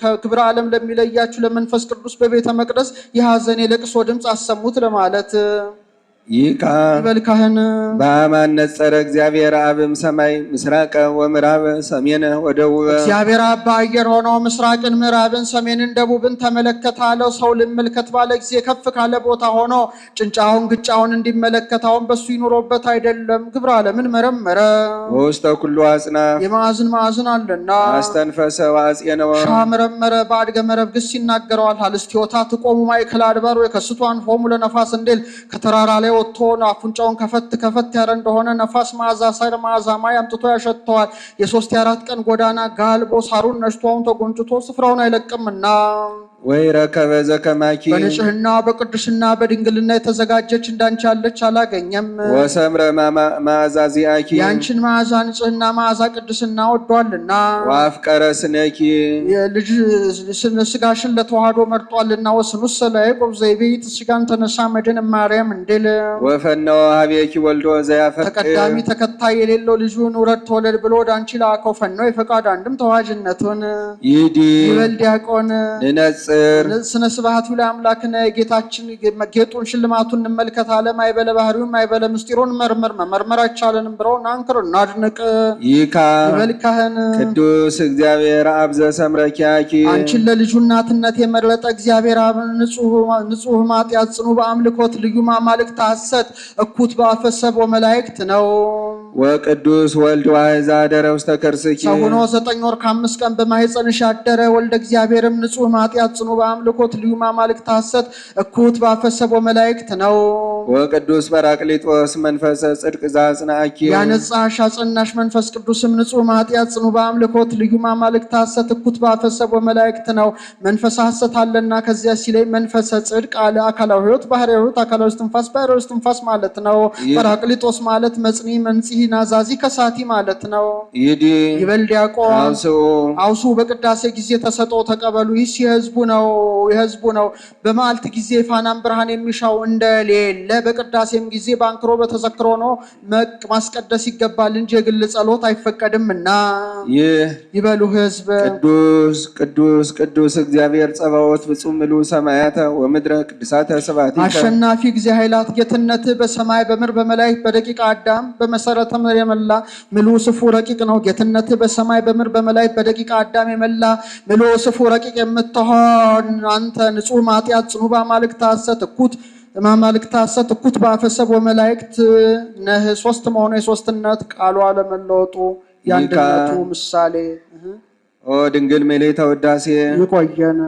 ከግብረ ዓለም ለሚለያችሁ ለመንፈስ ቅዱስ በቤተ መቅደስ የሐዘን የለቅሶ ድምፅ አሰሙት ለማለት ይካ ይበል ካህን በአማን ነጸረ እግዚአብሔር አብም ሰማይ ምስራቀ ወምዕራበ ሰሜነ ወደቡበ እግዚአብሔር አብ በአየር ሆኖ ምስራቅን ምዕራብን ሰሜንን ደቡብን ተመለከተ አለው። ሰው ልመልከት ባለ ጊዜ ከፍ ካለ ቦታ ሆኖ ጭንጫውን ግጫውን እንዲመለከታውን በሱ ይኑሮበት አይደለም። ግብረ ዓለምን መረመረ ውስተ ኩሉ አጽናፍ የማዕዝን አለና አስተንፈሰ ወአጽየነወ ሻ መረመረ በአድገ መረብ ግስ ይናገረዋል። ሀልስቲዮታ ትቆሙ ማእከለ አድባር የከስቱ አንፎሙ ለነፋስ እንዲል ከተራራ ላይ ወጥቶ አፍንጫውን ከፈት ያረ እንደሆነ ነፋስ መዓዛ ሳር መዓዛ ማይ አምጥቶ ያሸተዋል። የ3 የ4 ቀን ጎዳና ጋልቦ ሳሩን ነሽቶውን ተጎንጭቶ ስፍራውን አይለቅምና ወይ ረከበ ዘከማኪ በንጽህና በቅድስና በድንግልና የተዘጋጀች እንዳንቺ ያለች አላገኘም። ወሰምረ መዓዛ ዚአኪ ያንቺን መዓዛ ንጽህና መዓዛ ቅድስና ወዷልና። ወአፍቀረ ስነኪ ልጅ ስጋሽን ለተዋህዶ መርጧልና። ወስኑስ ለያዕቆብ ዘይቤት ስጋን ተነሳ መድን ማርያም እንድል ወፈነወ ሀቤኪ ወልዶ ዘያፈቅር ተቀዳሚ ተከታይ የሌለው ልጁን ውረድ ተወለድ ብሎ ወደ አንቺ ላከው። ፈነወ የፈቃድ አንድም ተዋጅነቱን ይዲ ይበል ዲያቆን ንነጽር ስነ ስብሐቱ ለአምላክነ ጌታችን ጌጡን ሽልማቱን እንመልከት አለ። ማይበለ ባህሪውን ማይበለ ምስጢሩን መመርመር አይቻለንም ብለው ናንክር እናድንቅ። ይካ ይበል ካህን ቅዱስ እግዚአብሔር አብ ዘሰምረኪያኪ አንቺን ለልጁ እናትነት የመረጠ እግዚአብሔር አብ ንጹሕ ማጥያት ጽኑ በአምልኮት ልዩ ማማልክት ሐሰት እኩት በአፈሰብ ወመላእክት ነው። ወቅዱስ ወልድ ዋሕዛ አደረ ውስተ ከርስኪ ሰው ሆኖ 9 ወር ከ5 ቀን በማኅፀንሽ ያደረ ወልደ እግዚአብሔርም ንጹሕ ማጥያት ጽኑ በአምልኮት ልዩ ማማልክት ሐሰት እኩት ባፈሰቦ መላእክት ነው። ወቅዱስ ጰራቅሊጦስ መንፈሰ ጽድቅ ዘአጽንዐኪ ያነጻሽ አጽናሽ መንፈስ ቅዱስም ንጹሕ ማጥያት ጽኑ በአምልኮት ልዩ ማማልክት ሐሰት እኩት ባፈሰብ ወመላእክት ነው። መንፈስ ሐሰት አለና ከዚያ ሲለይ መንፈሰ ጽድቅ አለ። አካላዊ ሕይወት ባህርያዊ ሕይወት አካላዊ እስትንፋስ ባህርያዊ እስትንፋስ ማለት ነው። ጰራቅሊጦስ ማለት መጽኒ መንጽሒ ናዛዚ ከሳቲ ማለት ነው። ይዲ ይበል ዲያቆን አውሱ በቅዳሴ ጊዜ ተሰጥኦ ተቀበሉ። ይህ የሕዝቡ ነው። በመዓልት ጊዜ ፋናም ብርሃን የሚሻው እንደሌለ በቅዳሴም ጊዜ በአንክሮ በተዘክሮ ነው ማስቀደስ ይገባል እንጂ የግል ጸሎት አይፈቀድምና። ይበሉ ሕዝብ ቅዱስ ቅዱስ ቅዱስ እግዚአብሔር ጸባኦት ፍጹም ምሉእ ሰማያተ ወምድረ ቅዱሳተ ስብሐቲከ አሸናፊ እግዚአብሔር ኃይላት ጌትነት በሰማይ በምድር በመላእክት በደቂቀ አዳም በመሰረተ ምድር የመላ ምሉእ ስፉ ረቂቅ ነው። ጌትነት በሰማይ በምድር በመላእክት በደቂቀ አዳም የመላ ምሉእ ስፉ ረቂቅ የምትሆን አንተ ንጹሕ ማጥያት ጽኑ በአማልክት ሐሰት እኩት በአፈሰብ ወመላእክት ነህ። ሶስት መሆኑ የሶስትነት ቃሉ አለመለወጡ የአንድነቱ ምሳሌ ኦ ድንግል ምልዕተ ውዳሴ ይቆየን።